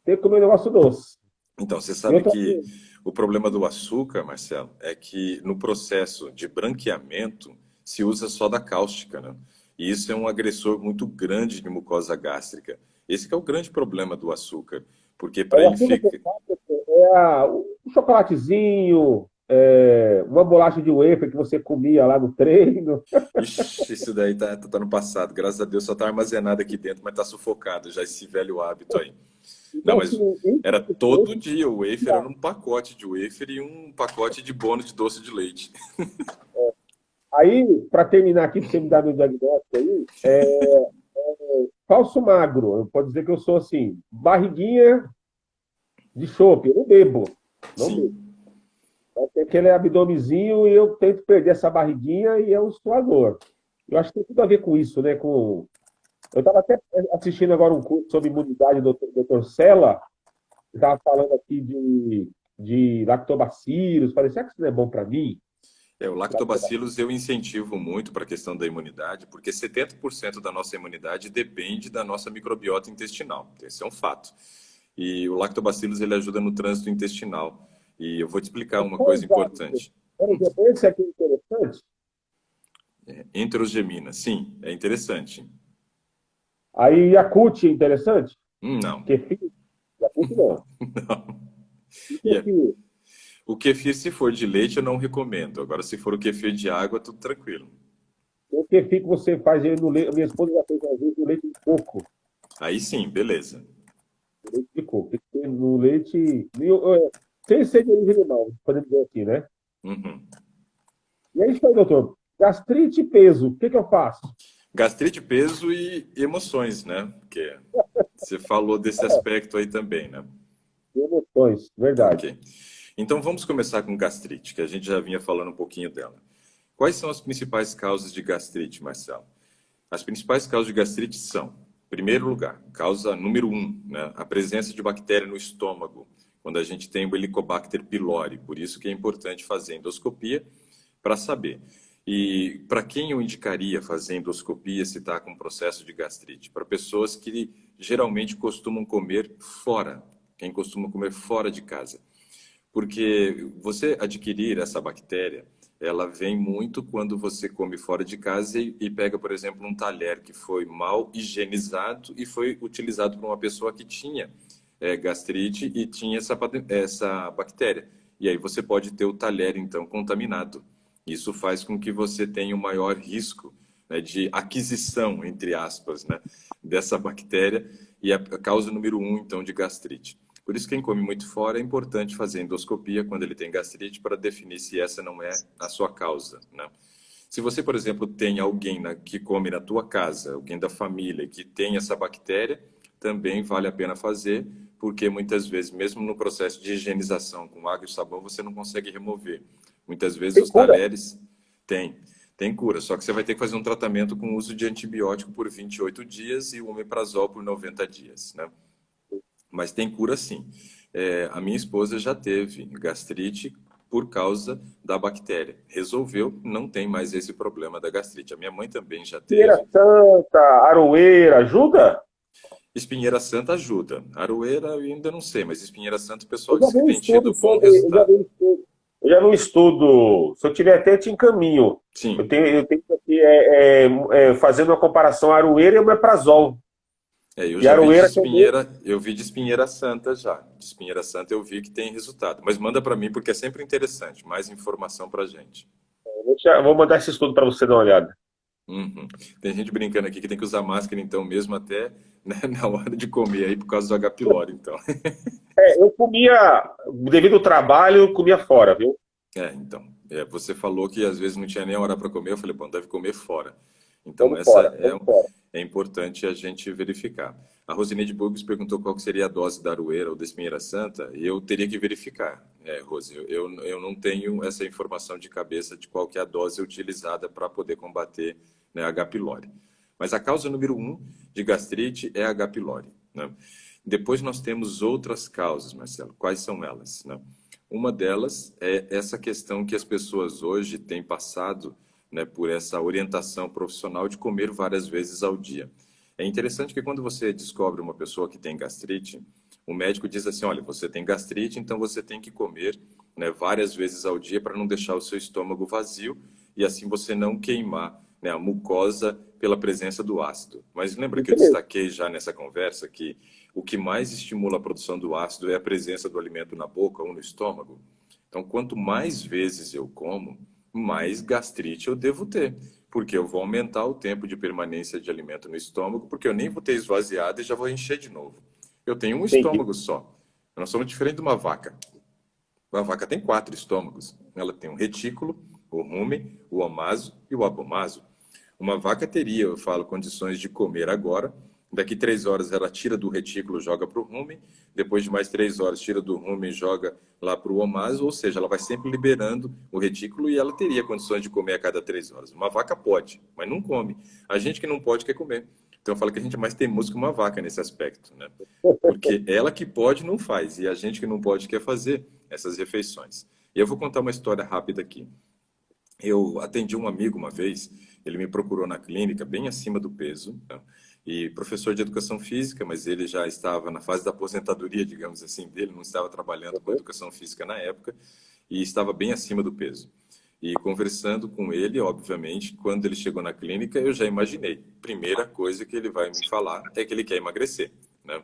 tem que comer um negócio doce. Então, você E sabe outra que coisa, o problema do açúcar, Marcelo, é que no processo de branqueamento se usa soda cáustica, né? E isso é um agressor muito grande de mucosa gástrica. Esse que é o grande problema do açúcar, porque para o ele açúcar que ficar... o chocolatezinho, uma bolacha de wafer que você comia lá no treino. Ixi, isso daí tá no passado. Graças a Deus só tá armazenado aqui dentro, mas tá sufocado já esse velho hábito aí. Não, Então, mas assim, era todo infelizmente, dia o wafer, era um pacote de wafer e um pacote de bônus de doce de leite. aí, para terminar aqui, para você me dar meu diagnóstico aí, falso magro. Eu posso dizer que eu sou assim, barriguinha de chope. Eu não bebo. Não bebo. Sim. Tem aquele abdomezinho e eu tento perder essa barriguinha e é um suador. Eu acho que tem tudo a ver com isso, né? Eu estava até assistindo agora um curso sobre imunidade do Dr. Sela, que estava falando aqui de lactobacilos. Falei, será que isso não é bom para mim? O lactobacilos eu incentivo muito para a questão da imunidade, porque 70% da nossa imunidade depende da nossa microbiota intestinal. Esse é um fato. E o lactobacilos ele ajuda no trânsito intestinal. E eu vou te explicar uma coisa importante. Por exemplo, esse aqui é interessante. Enterogemina, sim, é interessante. Aí Yakult é interessante. Não, Kefir, Yakult não. não. E E é- kefir? o kefir, se for de leite, eu não recomendo. Agora, se for o kefir de água, tudo tranquilo. O kefir que você faz ele no leite, minha esposa já fez uma vez no leite de coco. Aí sim, beleza. No leite de coco. Tem que ser no leite. Sem ser de origem animal, podemos dizer assim, né? Uhum. E é isso aí, doutor. Gastrite e peso. O que eu faço? Gastrite, peso e emoções, né? Porque você falou desse aspecto aí também, né? Emoções, verdade. Ok. Então vamos começar com gastrite, que a gente já vinha falando um pouquinho dela. Quais são as principais causas de gastrite, Marcelo? As principais causas de gastrite são, em primeiro lugar, causa número um, né? A presença de bactéria no estômago, quando a gente tem o Helicobacter pylori. Por isso que é importante fazer endoscopia para saber. E para quem eu indicaria fazer endoscopia se está com processo de gastrite? Para pessoas que geralmente costumam comer fora, quem costuma comer fora de casa. Porque você adquirir essa bactéria, ela vem muito quando você come fora de casa e pega, por exemplo, um talher que foi mal higienizado e foi utilizado por uma pessoa que tinha gastrite e tinha essa bactéria. E aí você pode ter o talher, então, contaminado. Isso faz com que você tenha um maior risco, né, de aquisição, entre aspas, né, dessa bactéria e a causa número um, então, de gastrite. Por isso, quem come muito fora é importante fazer endoscopia quando ele tem gastrite para definir se essa não é a sua causa, né? Se você, por exemplo, tem alguém que come na tua casa, alguém da família que tem essa bactéria, também vale a pena fazer, porque muitas vezes, mesmo no processo de higienização com água e sabão, você não consegue remover. Muitas vezes Tem os cura? talheres tem cura, só que você vai ter que fazer um tratamento com uso de antibiótico por 28 dias e o omeprazol por 90 dias, né? Mas tem cura sim. A minha esposa já teve gastrite por causa da bactéria. Resolveu, não tem mais esse problema da gastrite. A minha mãe também já Feira teve. Santa, Aroeira, ajuda? Espinheira Santa ajuda. Aroeira eu ainda não sei, mas Espinheira Santa o Eu pessoal já diz vi que um tem tido estudo bom sobre. resultado. Eu já vi um estudo. Se eu tiver até te encaminho. Sim, Eu tenho aqui fazendo uma comparação Aroeira e Omeprazol. eu E já vi de Aroeira também. espinheira, eu vi de espinheira santa já. De espinheira santa eu vi que tem resultado. Mas manda para mim porque é sempre interessante, mais informação para gente. Vou mandar esse estudo para você dar uma olhada. Uhum. Tem gente brincando aqui que tem que usar máscara, então, mesmo até, né, na hora de comer aí, por causa do H. pylori, então. Eu comia, devido ao trabalho, eu comia fora, viu? Então. Você falou que às vezes não tinha nem hora para comer, eu falei, bom, deve comer fora. Então, Vamos essa fora, vamos fora. é importante a gente verificar. A Rosineide Burgos perguntou qual que seria a dose da Aroeira ou da Espinheira Santa, e eu teria que verificar, Rose. Eu não tenho essa informação de cabeça de qual que é a dose utilizada para poder combater, né, a H. pylori. Mas a causa número um de gastrite é a H. pylori, né? Depois nós temos outras causas, Marcelo. Quais são elas, né? Uma delas é essa questão que as pessoas hoje têm passado, né, por essa orientação profissional de comer várias vezes ao dia. É interessante que quando você descobre uma pessoa que tem gastrite, o médico diz assim, olha, você tem gastrite, então você tem que comer, né, várias vezes ao dia para não deixar o seu estômago vazio e assim você não queimar, né, a mucosa pela presença do ácido. Mas lembra que eu Isso mesmo. destaquei já nessa conversa que o que mais estimula a produção do ácido é a presença do alimento na boca ou no estômago? Então, quanto mais vezes eu como, mais gastrite eu devo ter, porque eu vou aumentar o tempo de permanência de alimento no estômago, porque eu nem vou ter esvaziado e já vou encher de novo. Eu tenho um Entendi. estômago só. Nós somos diferentes de uma vaca. Uma vaca tem 4 estômagos. Ela tem um retículo, o rumen, o omaso e o apomaso. Uma vaca teria, eu falo, condições de comer agora. Daqui 3 horas ela tira do retículo, joga para o rumen. Depois de mais 3 horas, tira do rumen, joga lá para o omaso. Ou seja, ela vai sempre liberando o retículo e ela teria condições de comer a cada 3 horas. Uma vaca pode, mas não come. A gente que não pode quer comer. Então eu falo que a gente é mais teimoso que uma vaca nesse aspecto, né? Porque ela que pode não faz e a gente que não pode quer fazer essas refeições. E eu vou contar uma história rápida aqui. Eu atendi um amigo uma vez, ele me procurou na clínica, bem acima do peso, né? E professor de educação física, mas ele já estava na fase da aposentadoria, digamos assim, dele, não estava trabalhando com educação física na época, e estava bem acima do peso. E conversando com ele, obviamente, quando ele chegou na clínica, eu já imaginei. Primeira coisa que ele vai me falar é que ele quer emagrecer, né?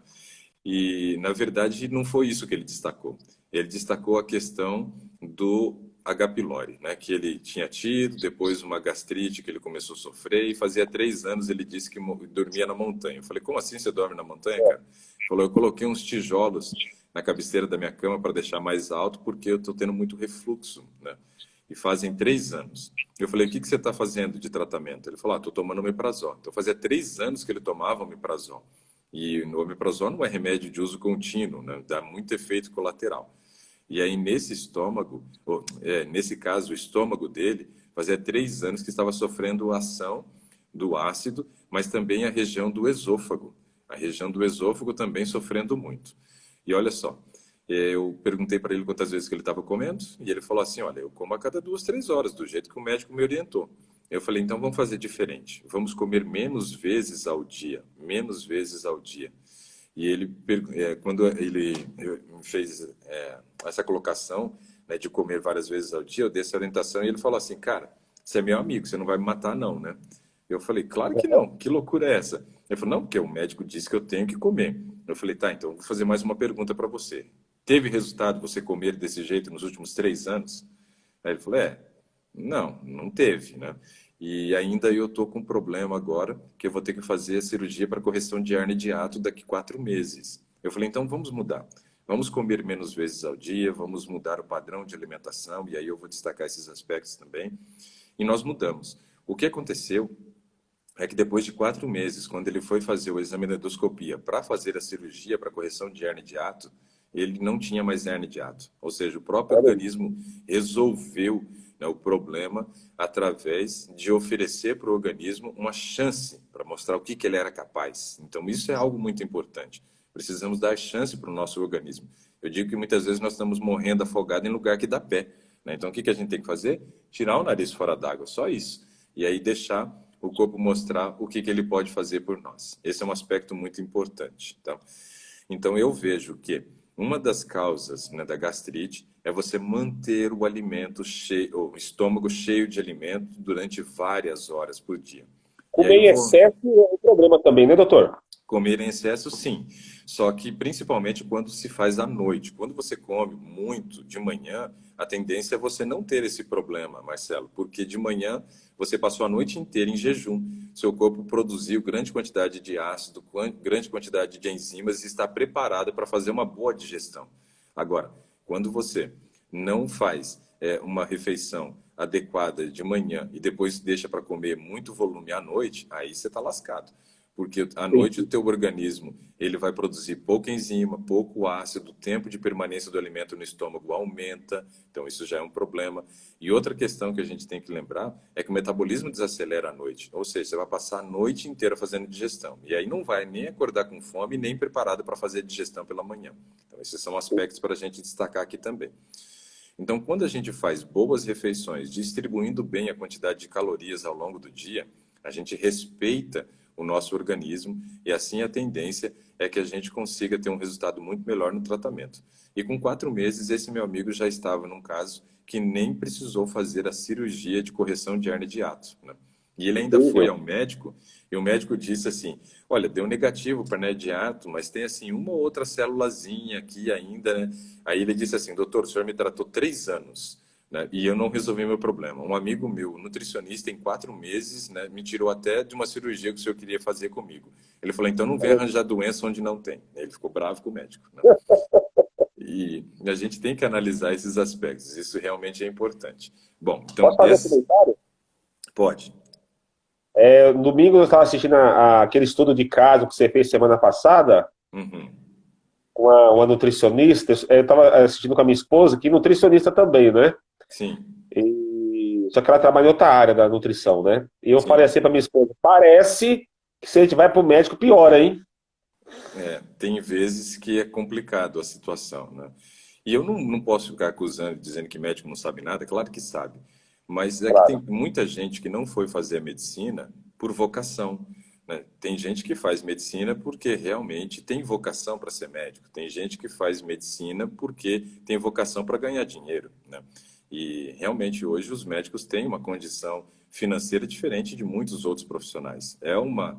E, na verdade, não foi isso que ele destacou. Ele destacou a questão do H. pylori, né, que ele tinha tido, depois uma gastrite que ele começou a sofrer, e fazia 3 anos ele disse que dormia na montanha. Eu falei, como assim você dorme na montanha, cara? Ele falou, eu coloquei uns tijolos na cabeceira da minha cama para deixar mais alto, porque eu estou tendo muito refluxo, né? E fazem 3 anos. Eu falei, o que você está fazendo de tratamento? Ele falou, estou tomando omeprazol. Então fazia 3 anos que ele tomava omeprazol. E o omeprazol não é remédio de uso contínuo, né? Dá muito efeito colateral. E aí, nesse estômago, nesse caso, o estômago dele, fazia 3 anos que estava sofrendo a ação do ácido, mas também a região do esôfago. A região do esôfago também sofrendo muito. E olha só, eu perguntei para ele quantas vezes que ele estava comendo, e ele falou assim, olha, eu como a cada 2, 3 horas, do jeito que o médico me orientou. Eu falei, então vamos fazer diferente. Vamos comer menos vezes ao dia, menos vezes ao dia. E ele, quando ele fez essa colocação, né, de comer várias vezes ao dia, eu dei essa orientação e ele falou assim, cara, você é meu amigo, você não vai me matar não, né? Eu falei, claro que não, que loucura é essa? Ele falou, não, porque o médico disse que eu tenho que comer. Eu falei, tá, então vou fazer mais uma pergunta para você. Teve resultado você comer desse jeito nos últimos 3 anos? Aí ele falou, não, não teve, né? E ainda eu tô com um problema agora, que eu vou ter que fazer a cirurgia para correção de hernia de hiato daqui 4 meses. Eu falei, então vamos mudar. Vamos comer menos vezes ao dia, vamos mudar o padrão de alimentação, e aí eu vou destacar esses aspectos também. E nós mudamos. O que aconteceu é que depois de 4 meses, quando ele foi fazer o exame da endoscopia para fazer a cirurgia para correção de hernia de hiato, ele não tinha mais hernia de hiato. Ou seja, o próprio Olha aí. organismo resolveu, né, o problema através de oferecer para o organismo uma chance para mostrar o que ele era capaz. Então, isso é algo muito importante. Precisamos dar chance para o nosso organismo. Eu digo que muitas vezes nós estamos morrendo afogado em lugar que dá pé, né? Então, o que a gente tem que fazer? Tirar o nariz fora d'água, só isso. E aí deixar o corpo mostrar o que ele pode fazer por nós. Esse é um aspecto muito importante. Tá? Então, eu vejo que uma das causas, né, da gastrite é você manter o alimento cheio, o estômago cheio de alimento durante várias horas por dia. E aí Comer eu em vou excesso é um problema também, né, doutor? comer em excesso, sim. Só que principalmente quando se faz à noite. Quando você come muito de manhã, a tendência é você não ter esse problema, Marcelo, porque de manhã você passou a noite inteira em jejum. Seu corpo produziu grande quantidade de ácido, grande quantidade de enzimas e está preparado para fazer uma boa digestão. Agora, quando você não faz uma refeição adequada de manhã e depois deixa para comer muito volume à noite, aí você está lascado. Porque à noite o teu organismo ele vai produzir pouca enzima, pouco ácido, o tempo de permanência do alimento no estômago aumenta, então isso já é um problema. E outra questão que a gente tem que lembrar é que o metabolismo desacelera à noite, ou seja, você vai passar a noite inteira fazendo digestão. E aí não vai nem acordar com fome, nem preparado para fazer digestão pela manhã. Então esses são aspectos para a gente destacar aqui também. Então, quando a gente faz boas refeições, distribuindo bem a quantidade de calorias ao longo do dia, a gente respeita o nosso organismo e assim a tendência é que a gente consiga ter um resultado muito melhor no tratamento. E com 4 meses, esse meu amigo já estava num caso que nem precisou fazer a cirurgia de correção de hernia de hiato, né? E ele ainda foi ao médico e o médico disse assim, olha, deu negativo para hernia de hiato, mas tem assim uma ou outra célulazinha aqui ainda, né? Aí ele disse assim, doutor, o senhor me tratou 3 anos, né? E eu não resolvi meu problema. Um amigo meu, nutricionista, em 4 meses, né, me tirou até de uma cirurgia que o senhor queria fazer comigo. Ele falou, então não vem arranjar doença onde não tem. Ele ficou bravo com o médico, né? E a gente tem que analisar esses aspectos. Isso realmente é importante. Bom, então, Posso fazer um comentário? pode. No domingo eu estava assistindo aquele estudo de caso que você fez semana passada, Uhum. com uma nutricionista. Eu estava assistindo com a minha esposa, que é nutricionista também, né? Sim, Só que ela trabalha em outra área da nutrição, né? E eu falei sim. assim para minha esposa: parece que se a gente vai para o médico, piora, hein? Tem vezes que é complicado a situação, né? E eu não posso ficar acusando, dizendo que médico não sabe nada, claro que sabe. Mas é que tem Claro. muita gente que não foi fazer a medicina por vocação, né? Tem gente que faz medicina porque realmente tem vocação para ser médico. Tem gente que faz medicina porque tem vocação para ganhar dinheiro, né? E realmente hoje os médicos têm uma condição financeira diferente de muitos outros profissionais. É uma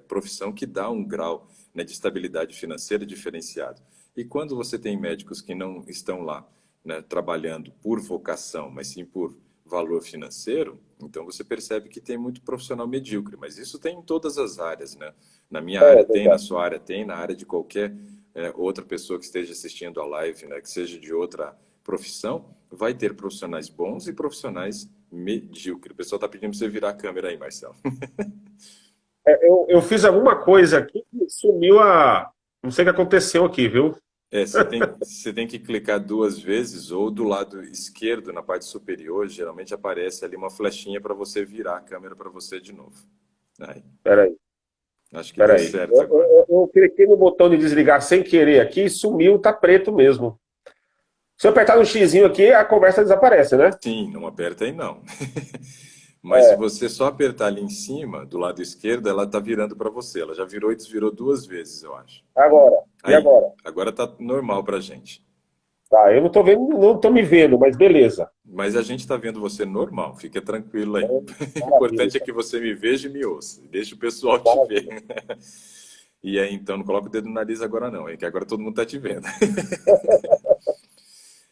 profissão que dá um grau, né, de estabilidade financeira diferenciado. E quando você tem médicos que não estão lá, né, trabalhando por vocação, mas sim por valor financeiro, então você percebe que tem muito profissional medíocre. Mas isso tem em todas as áreas, né? Na minha área tem, na Verdade. sua área tem, na área de qualquer outra pessoa que esteja assistindo a live, né, que seja de outra profissão, vai ter profissionais bons e profissionais medíocres. O pessoal está pedindo para você virar a câmera aí, Marcelo. Eu fiz alguma coisa aqui que sumiu a. Não sei o que aconteceu aqui, viu? Você tem que clicar 2 vezes ou do lado esquerdo, na parte superior, geralmente aparece ali uma flechinha para você virar a câmera para você de novo. Aí, Peraí, acho que deu peraí. certo agora. Eu cliquei no botão de desligar sem querer aqui e sumiu, tá preto mesmo. Se eu apertar no xizinho aqui, a conversa desaparece, né? Sim, não aperta aí não. Mas se você só apertar ali em cima, do lado esquerdo, ela está virando para você. Ela já virou e desvirou 2 vezes, eu acho. Agora. E Aí, agora? agora tá normal para gente. Tá, eu não tô vendo, não tô me vendo, mas beleza. Mas a gente está vendo você normal, fica tranquilo aí. O Maravilha, importante é que você me veja e me ouça. Deixa o pessoal te ver. maravilha. E aí, então, não coloca o dedo no nariz agora não, hein? Que agora todo mundo está te vendo.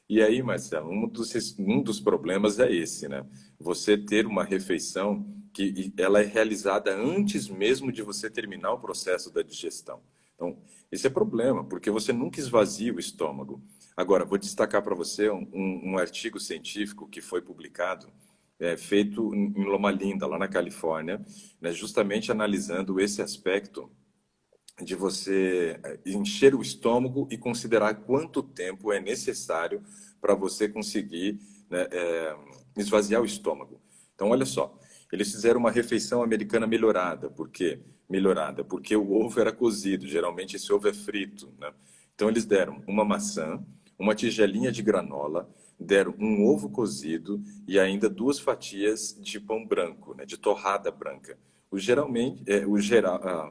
E aí, Marcelo, um dos problemas é esse, né? Você ter uma refeição que ela é realizada antes mesmo de você terminar o processo da digestão. Então, esse é problema, porque você nunca esvazia o estômago. Agora, vou destacar para você um artigo científico que foi publicado, feito em Loma Linda, lá na Califórnia, né, justamente analisando esse aspecto de você encher o estômago e considerar quanto tempo é necessário para você conseguir, né, esvaziar o estômago. Então, olha só, eles fizeram uma refeição americana melhorada. Por quê? Melhorada, porque o ovo era cozido, geralmente esse ovo é frito, né? Então, eles deram uma maçã, uma tigelinha de granola, deram um ovo cozido e ainda 2 fatias de pão branco, né, de torrada branca.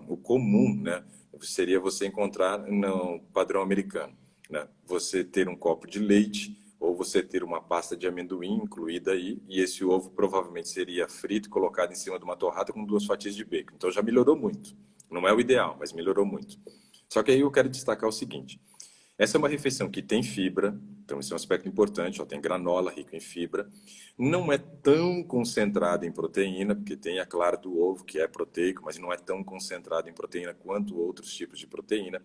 O comum, né, seria você encontrar no padrão americano, né? Você ter um copo de leite ou você ter uma pasta de amendoim incluída aí, e esse ovo provavelmente seria frito e colocado em cima de uma torrada com 2 fatias de bacon. Então já melhorou muito. Não é o ideal, mas melhorou muito. Só que aí eu quero destacar o seguinte: essa é uma refeição que tem fibra, então esse é um aspecto importante, ó, tem granola rico em fibra. Não é tão concentrada em proteína, porque tem a clara do ovo, que é proteico, mas não é tão concentrada em proteína quanto outros tipos de proteína.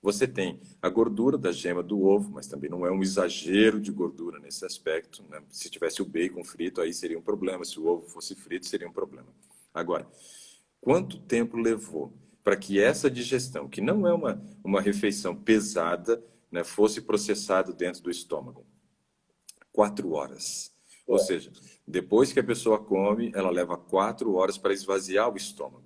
Você tem a gordura da gema do ovo, mas também não é um exagero de gordura nesse aspecto, né? Se tivesse o bacon frito, aí seria um problema. Se o ovo fosse frito, seria um problema. Agora, quanto tempo levou para que essa digestão, que não é uma refeição pesada, né, fosse processado dentro do estômago? 4 horas. Ou É. seja, depois que a pessoa come, ela leva 4 horas para esvaziar o estômago.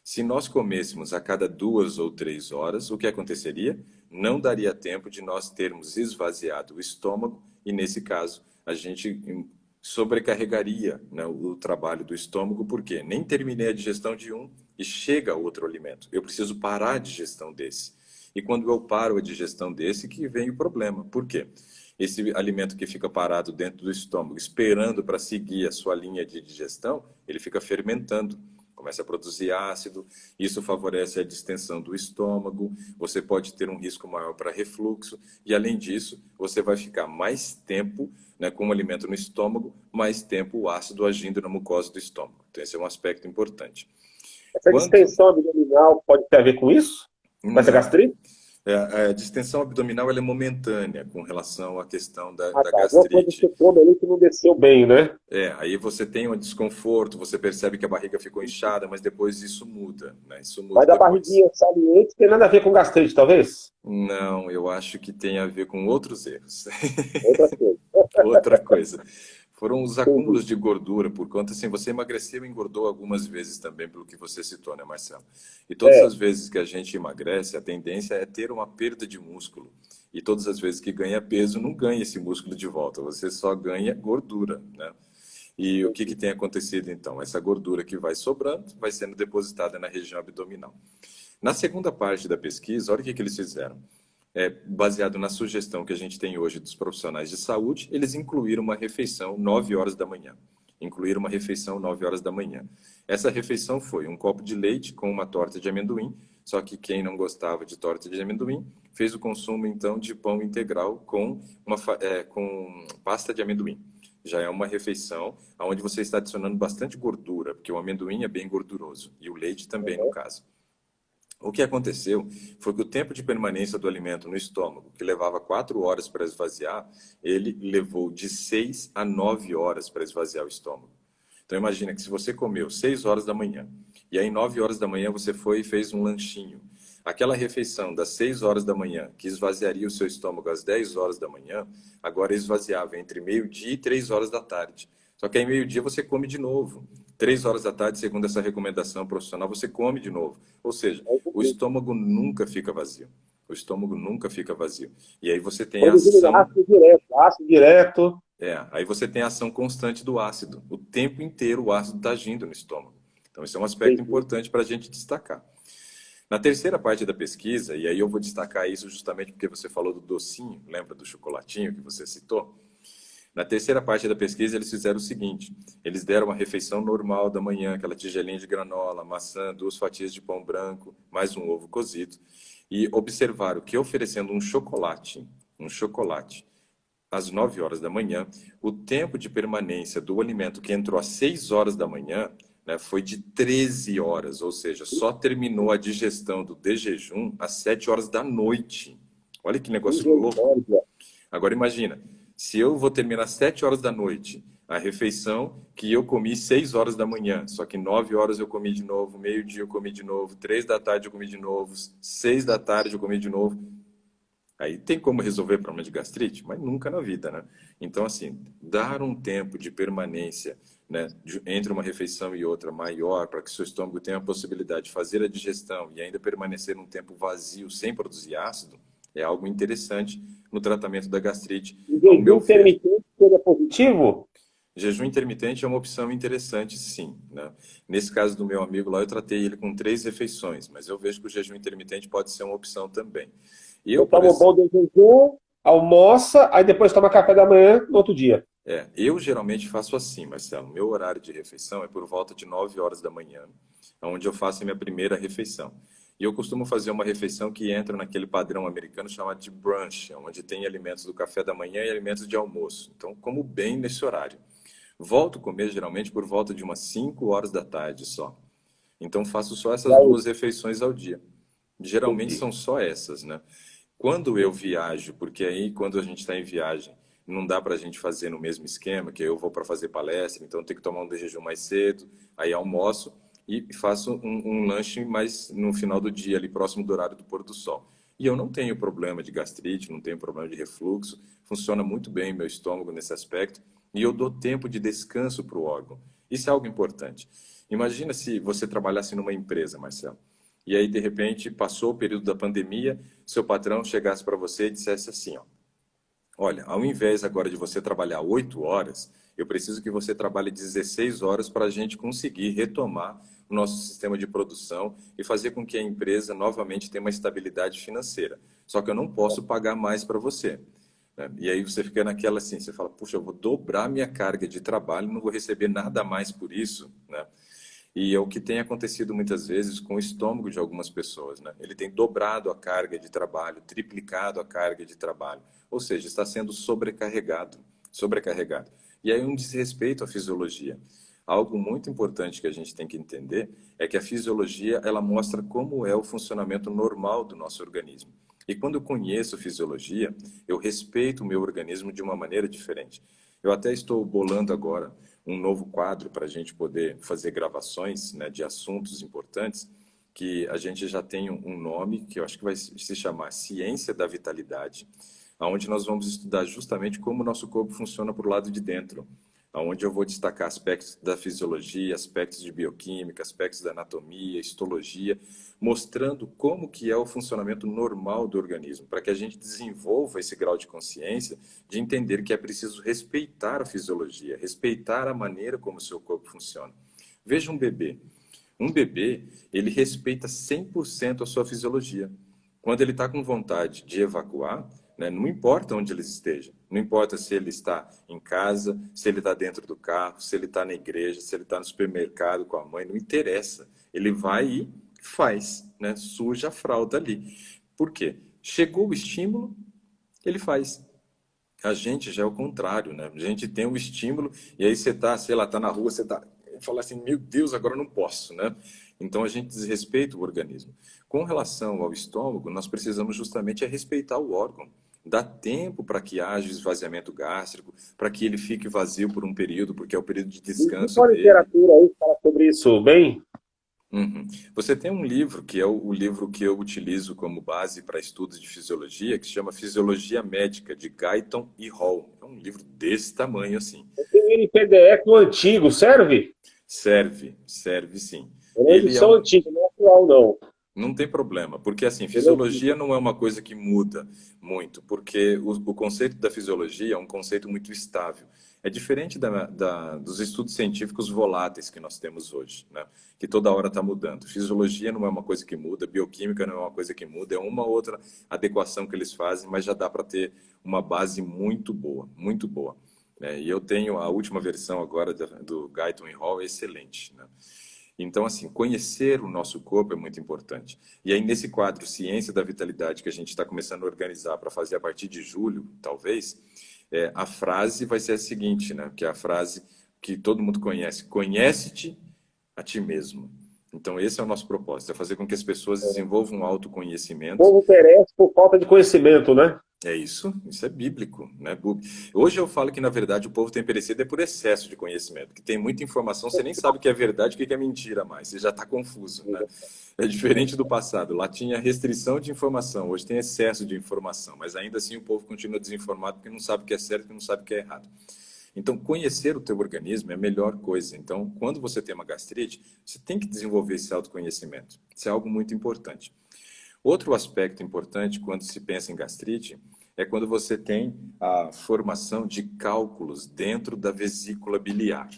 Se nós comêssemos a cada 2 ou 3 horas, o que aconteceria? Não daria tempo de nós termos esvaziado o estômago e, nesse caso, a gente sobrecarregaria, né, o trabalho do estômago, porque nem terminei a digestão de um e chega outro alimento. Eu preciso parar a digestão desse. E quando eu paro a digestão desse, que vem o problema. Por quê? Esse alimento que fica parado dentro do estômago, esperando para seguir a sua linha de digestão, ele fica fermentando, começa a produzir ácido, isso favorece a distensão do estômago, você pode ter um risco maior para refluxo, e além disso, você vai ficar mais tempo, né, com o alimento no estômago, mais tempo o ácido agindo na mucosa do estômago. Então, esse é um aspecto importante. Essa Quanto... distensão abdominal pode ter a ver com isso? Com essa Não. gastrite? A distensão abdominal ela é momentânea com relação à questão da, Ah, da tá. Alguma coisa que gastrite. você come ali que não desceu bem, né? Aí você tem um desconforto, você percebe que a barriga ficou inchada, mas depois isso muda, né? Isso Mas muda da depois. barriguinha saliente tem nada a ver com gastrite, talvez? Não, eu acho que tem a ver com outros erros. Outra coisa. Outra coisa. Foram os Entendi. acúmulos de gordura, por conta, assim, você emagreceu e engordou algumas vezes também, pelo que você citou, né, Marcelo? E todas É, as vezes que a gente emagrece, a tendência é ter uma perda de músculo. E todas as vezes que ganha peso, não ganha esse músculo de volta, você só ganha gordura, né? E o que que tem acontecido então? Essa gordura que vai sobrando vai sendo depositada na região abdominal. Na segunda parte da pesquisa, olha o que que eles fizeram. Baseado na sugestão que a gente tem hoje dos profissionais de saúde, eles incluíram uma refeição 9 horas da manhã. Incluíram uma refeição 9 horas da manhã. Essa refeição foi um copo de leite com uma torta de amendoim, só que quem não gostava de torta de amendoim fez o consumo então de pão integral com pasta de amendoim. Já é uma refeição onde você está adicionando bastante gordura, porque o amendoim é bem gorduroso e o leite também, no caso. O que aconteceu foi que o tempo de permanência do alimento no estômago, que levava 4 horas para esvaziar, ele levou de 6 a 9 horas para esvaziar o estômago. Então imagina que se você comeu 6 horas da manhã, e aí 9 horas da manhã você foi e fez um lanchinho. Aquela refeição das 6 horas da manhã, que esvaziaria o seu estômago às 10 horas da manhã, agora esvaziava entre meio-dia e 3 horas da tarde. Só que aí meio-dia você come de novo. 3 horas da tarde, segundo essa recomendação profissional, você come de novo. Ou seja, o estômago nunca fica vazio. O estômago nunca fica vazio. E aí você tem a produzindo ação, ácido direto, ácido direto. aí você tem a ação constante do ácido. O tempo inteiro o ácido está agindo no estômago. Então, esse é um aspecto Entendi. importante para a gente destacar. Na terceira parte da pesquisa, e aí eu vou destacar isso justamente porque você falou do docinho, lembra do chocolatinho que você citou? Na terceira parte da pesquisa, eles fizeram o seguinte: eles deram uma refeição normal da manhã, aquela tigelinha de granola, maçã, 2 fatias de pão branco, mais um ovo cozido, e observaram que oferecendo um chocolate, às 9 horas da manhã, o tempo de permanência do alimento que entrou às 6 horas da manhã, né, foi de 13 horas, ou seja, só terminou a digestão do de jejum às 7 horas da noite. Olha que negócio louco. Misericórdia. Agora imagina, se eu vou terminar às 7 horas da noite, a refeição que eu comi 6 horas da manhã, só que 9 horas eu comi de novo, meio-dia eu comi de novo, 3 da tarde eu comi de novo, 6 da tarde eu comi de novo. Aí tem como resolver problema de gastrite? Mas nunca na vida, né? Então, assim, dar um tempo de permanência, né, entre uma refeição e outra maior, para que seu estômago tenha a possibilidade de fazer a digestão e ainda permanecer um tempo vazio, sem produzir ácido, é algo interessante no tratamento da gastrite, O ao jejum meu ver. intermitente seria positivo? Jejum intermitente é uma opção interessante, sim, né? Nesse caso do meu amigo lá, eu tratei ele com 3 refeições, mas eu vejo que o jejum intermitente pode ser uma opção também. Eu, Você por toma um bom exemplo, de jejum, almoça, aí depois toma café da manhã no outro dia. eu geralmente faço assim, Marcelo. Meu horário de refeição é por volta de 9 horas da manhã, onde eu faço a minha primeira refeição. E eu costumo fazer uma refeição que entra naquele padrão americano chamado de brunch, onde tem alimentos do café da manhã e alimentos de almoço. Então, como bem nesse horário. Volto a comer geralmente por volta de umas 5 horas da tarde só. Então, faço só E essas aí, 2 refeições ao dia. Geralmente Entendi. são só essas, né? Quando eu viajo, porque aí quando a gente está em viagem, não dá para a gente fazer no mesmo esquema, que eu vou para fazer palestra, então eu tenho que tomar um de jejum mais cedo, aí almoço e faço um lanche mais no final do dia, ali próximo do horário do pôr do sol. E eu não tenho problema de gastrite, não tenho problema de refluxo, funciona muito bem meu estômago nesse aspecto, e eu dou tempo de descanso para o órgão. Isso é algo importante. Imagina se você trabalhasse numa empresa, Marcelo. E aí, de repente, passou o período da pandemia, seu patrão chegasse para você e dissesse assim, ó, olha, ao invés agora de você trabalhar 8 horas, eu preciso que você trabalhe 16 horas para a gente conseguir retomar o nosso sistema de produção e fazer com que a empresa novamente tenha uma estabilidade financeira. Só que eu não posso pagar mais para você, né? E aí você fica naquela assim, você fala, puxa, eu vou dobrar minha carga de trabalho, não vou receber nada mais por isso, né? E é o que tem acontecido muitas vezes com o estômago de algumas pessoas, né? Ele tem dobrado a carga de trabalho, triplicado a carga de trabalho, ou seja, está sendo sobrecarregado, sobrecarregado. E aí um desrespeito à fisiologia. Algo muito importante que a gente tem que entender é que a fisiologia, ela mostra como é o funcionamento normal do nosso organismo. E quando eu conheço fisiologia, eu respeito o meu organismo de uma maneira diferente. Eu até estou bolando agora um novo quadro para a gente poder fazer gravações, né, de assuntos importantes, que a gente já tem um nome, que eu acho que vai se chamar Ciência da Vitalidade, onde nós vamos estudar justamente como o nosso corpo funciona para o lado de dentro, onde eu vou destacar aspectos da fisiologia, aspectos de bioquímica, aspectos da anatomia, histologia, mostrando como que é o funcionamento normal do organismo, para que a gente desenvolva esse grau de consciência de entender que é preciso respeitar a fisiologia, respeitar a maneira como o seu corpo funciona. Veja um bebê. Um bebê, ele respeita 100% a sua fisiologia. Quando ele está com vontade de evacuar, né, não importa onde ele esteja, não importa se ele está em casa, se ele está dentro do carro, se ele está na igreja, se ele está no supermercado com a mãe, não interessa. Ele vai e faz, né, suja a fralda ali. Por quê? Chegou o estímulo, ele faz. A gente já é o contrário, né? A gente tem o estímulo e aí você tá, sei lá, tá na rua, você tá, fala assim, meu Deus, agora eu não posso, né? Então a gente desrespeita o organismo. Com relação ao estômago, nós precisamos justamente respeitar o órgão. Dar tempo para que haja esvaziamento gástrico, para que ele fique vazio por um período, porque é o período de Existe descanso uma dele. literatura aí que fala sobre isso, bem? Uhum. Você tem um livro, que é o livro que eu utilizo como base para estudos de fisiologia, que se chama Fisiologia Médica, de Guyton e Hall. É um livro desse tamanho assim. Eu tenho ele em PDF no antigo, serve? Serve, serve sim. É uma Ele é edição um, antiga, não é atual, não. não tem problema, porque assim, Ele é fisiologia antigo. não é uma coisa que muda muito, porque o conceito da fisiologia é um conceito muito estável. É diferente dos estudos científicos voláteis que nós temos hoje, né? Que toda hora está mudando. Fisiologia não é uma coisa que muda, bioquímica não é uma coisa que muda, é uma outra adequação que eles fazem, mas já dá para ter uma base muito boa. Né? E eu tenho a última versão agora do Guyton e Hall, excelente, né? Então, assim, conhecer o nosso corpo é muito importante. E aí, nesse quadro Ciência da Vitalidade, que a gente está começando a organizar para fazer a partir de julho, talvez, a frase vai ser a seguinte, né? Que é a frase que todo mundo conhece: conhece-te a ti mesmo. Então, esse é o nosso propósito, é fazer com que as pessoas desenvolvam um O autoconhecimento. povo perece por falta de conhecimento, né? É isso é bíblico, né? Hoje eu falo que, na verdade, o povo tem perecido é por excesso de conhecimento, que tem muita informação, você nem sabe o que é verdade e o que é mentira mais, você já está confuso, né? É diferente do passado, lá tinha restrição de informação, hoje tem excesso de informação, mas ainda assim o povo continua desinformado porque não sabe o que é certo e não sabe o que é errado. Então, conhecer o teu organismo é a melhor coisa. Então, quando você tem uma gastrite, você tem que desenvolver esse autoconhecimento. Isso é algo muito importante. Outro aspecto importante quando se pensa em gastrite é quando você tem a formação de cálculos dentro da vesícula biliar.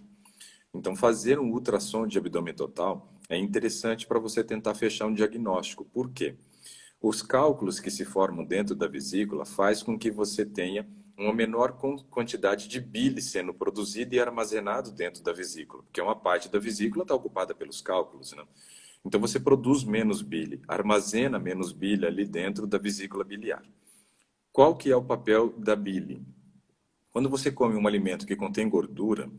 Então, fazer um ultrassom de abdômen total é interessante para você tentar fechar um diagnóstico. Por quê? Os cálculos que se formam dentro da vesícula faz com que você tenha uma menor quantidade de bile sendo produzida e armazenado dentro da vesícula, porque uma parte da vesícula está ocupada pelos cálculos, né? Então você produz menos bile, armazena menos bile ali dentro da vesícula biliar. Qual que é o papel da bile? Quando você come um alimento que contém gordura,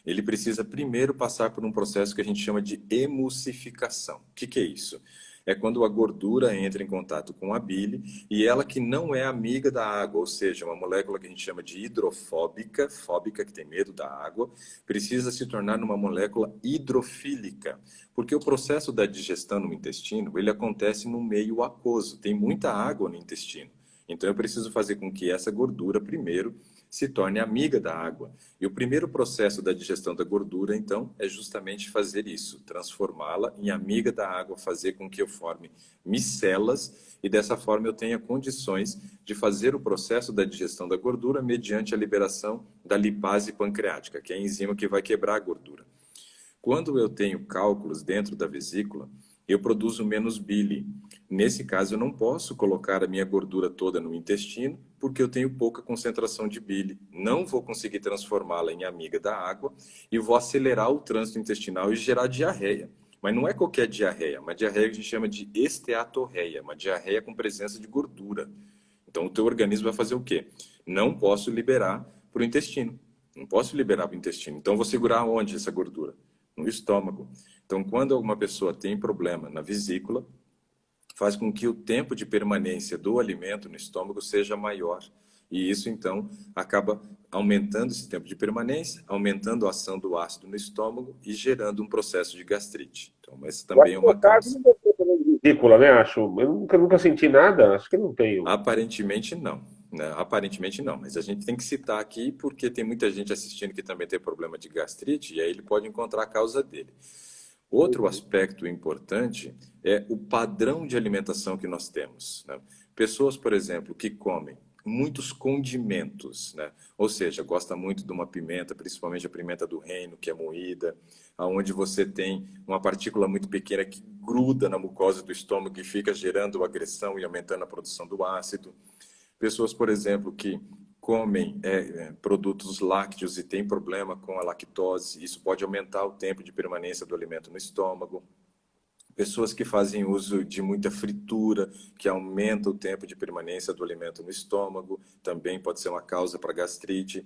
ele precisa primeiro passar por um processo que a gente chama de emulsificação. O que é isso? é quando a gordura entra em contato com a bile e ela que não é amiga da água, ou seja, uma molécula que a gente chama de hidrofóbica, fóbica, que tem medo da água, precisa se tornar uma molécula hidrofílica, porque o processo da digestão no intestino, ele acontece no meio aquoso, tem muita água no intestino. Então eu preciso fazer com que essa gordura primeiro se torne amiga da água. E o primeiro processo da digestão da gordura, então, é justamente fazer isso, transformá-la em amiga da água, fazer com que eu forme micelas e dessa forma eu tenha condições de fazer o processo da digestão da gordura mediante a liberação da lipase pancreática, que é a enzima que vai quebrar a gordura. Quando eu tenho cálculos dentro da vesícula, eu produzo menos bile. Nesse caso, eu não posso colocar a minha gordura toda no intestino, porque eu tenho pouca concentração de bile. Não vou conseguir transformá-la em amiga da água e vou acelerar o trânsito intestinal e gerar diarreia. Mas não é qualquer diarreia, uma diarreia que a gente chama de esteatorreia, uma diarreia com presença de gordura. Então, o teu organismo vai fazer o quê? Não posso liberar para o intestino. Não posso liberar para o intestino. Então, eu vou segurar onde essa gordura? No estômago. Então, quando alguma pessoa tem problema na vesícula, faz com que o tempo de permanência do alimento no estômago seja maior. E isso, então, acaba aumentando esse tempo de permanência, aumentando a ação do ácido no estômago e gerando um processo de gastrite. Então, esse Eu acho também é que no uma caso causa. não deve ter problema de vesícula, né? Acho. Eu nunca senti nada, acho que não tenho. Aparentemente não, né? Aparentemente não, mas a gente tem que citar aqui porque tem muita gente assistindo que também tem problema de gastrite e aí ele pode encontrar a causa dele. Outro aspecto importante é o padrão de alimentação que nós temos, né? Pessoas, por exemplo, que comem muitos condimentos, né? Ou seja, gosta muito de uma pimenta, principalmente a pimenta do reino, que é moída, aonde você tem uma partícula muito pequena que gruda na mucosa do estômago e fica gerando agressão e aumentando a produção do ácido. Pessoas, por exemplo, que comem produtos lácteos e têm problema com a lactose, isso pode aumentar o tempo de permanência do alimento no estômago. Pessoas que fazem uso de muita fritura, que aumenta o tempo de permanência do alimento no estômago, também pode ser uma causa para gastrite,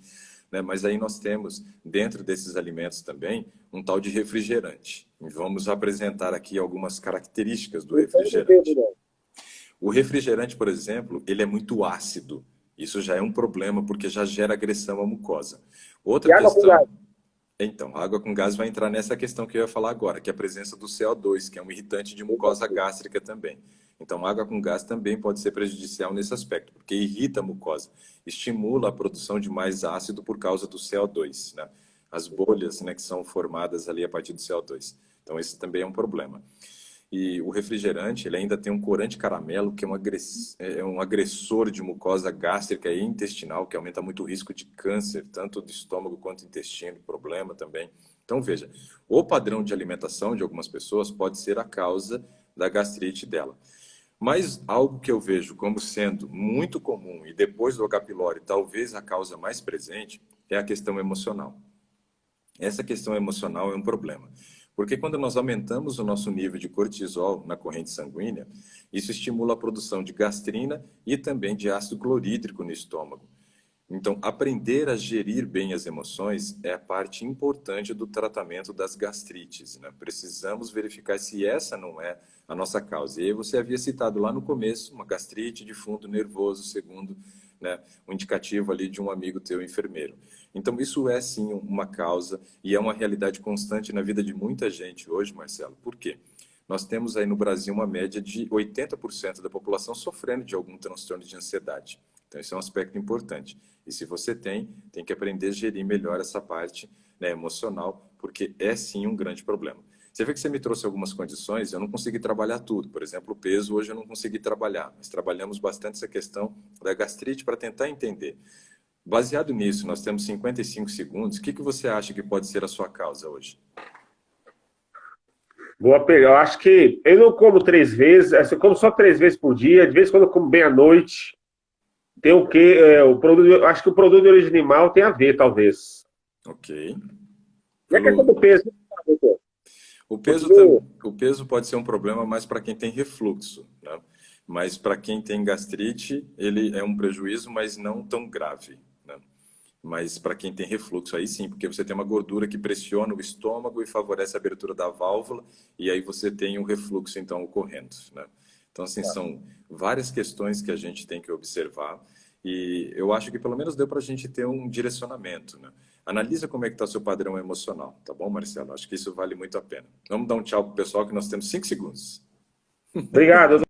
né? Mas aí nós temos, dentro desses alimentos também, um tal de refrigerante. E vamos apresentar aqui algumas características do Isso eu não entendo, refrigerante. não. O refrigerante, por exemplo, ele é muito ácido. Isso já é um problema porque já gera agressão à mucosa. E Outra água com gás. questão, então, a água com gás vai entrar nessa questão que eu ia falar agora, que é a presença do CO2, que é um irritante de mucosa gástrica também. Então, a água com gás também pode ser prejudicial nesse aspecto, porque irrita a mucosa, estimula a produção de mais ácido por causa do CO2, né? As bolhas, né, que são formadas ali a partir do CO2. Então, esse também é um problema. E o refrigerante, ele ainda tem um corante caramelo, que é um agressor de mucosa gástrica e intestinal, que aumenta muito o risco de câncer, tanto do estômago quanto do intestino, problema também. Então, veja, o padrão de alimentação de algumas pessoas pode ser a causa da gastrite dela. Mas algo que eu vejo como sendo muito comum, e depois do H. pylori, talvez a causa mais presente, é a questão emocional. Essa questão emocional é um problema. Porque quando nós aumentamos o nosso nível de cortisol na corrente sanguínea, isso estimula a produção de gastrina e também de ácido clorídrico no estômago. Então, aprender a gerir bem as emoções é a parte importante do tratamento das gastrites, né? Precisamos verificar se essa não é a nossa causa. E aí você havia citado lá no começo uma gastrite de fundo nervoso, segundo, né, um indicativo ali de um amigo teu enfermeiro. Então, isso é sim uma causa e é uma realidade constante na vida de muita gente hoje, Marcelo. Por quê? Nós temos aí no Brasil uma média de 80% da população sofrendo de algum transtorno de ansiedade. Então, esse é um aspecto importante. E se você tem que aprender a gerir melhor essa parte, né, emocional, porque é sim um grande problema. Você vê que você me trouxe algumas condições, eu não consegui trabalhar tudo. Por exemplo, o peso hoje eu não consegui trabalhar, mas trabalhamos bastante essa questão da gastrite para tentar entender. Baseado nisso, nós temos 55 segundos. O que você acha que pode ser a sua causa hoje? Vou pegar. Eu acho que eu não como 3 vezes, eu como só 3 vezes por dia. De vez em quando eu como bem à noite. Tem o quê? O produto, eu acho que o produto de origem animal tem a ver, talvez. Ok. E a questão do Pelo... peso, doutor? O peso, Continua. o peso pode ser um problema mais para quem tem refluxo, né? Mas para quem tem gastrite, ele é um prejuízo, mas não tão grave, né? Mas para quem tem refluxo, aí sim, porque você tem uma gordura que pressiona o estômago e favorece a abertura da válvula, e aí você tem um refluxo, então, ocorrendo, né? Então, assim, são várias questões que a gente tem que observar, e eu acho que pelo menos deu para a gente ter um direcionamento, né? Analisa como é que está o seu padrão emocional, tá bom, Marcelo? Acho que isso vale muito a pena. Vamos dar um tchau pro pessoal que nós temos 5 segundos. Obrigado.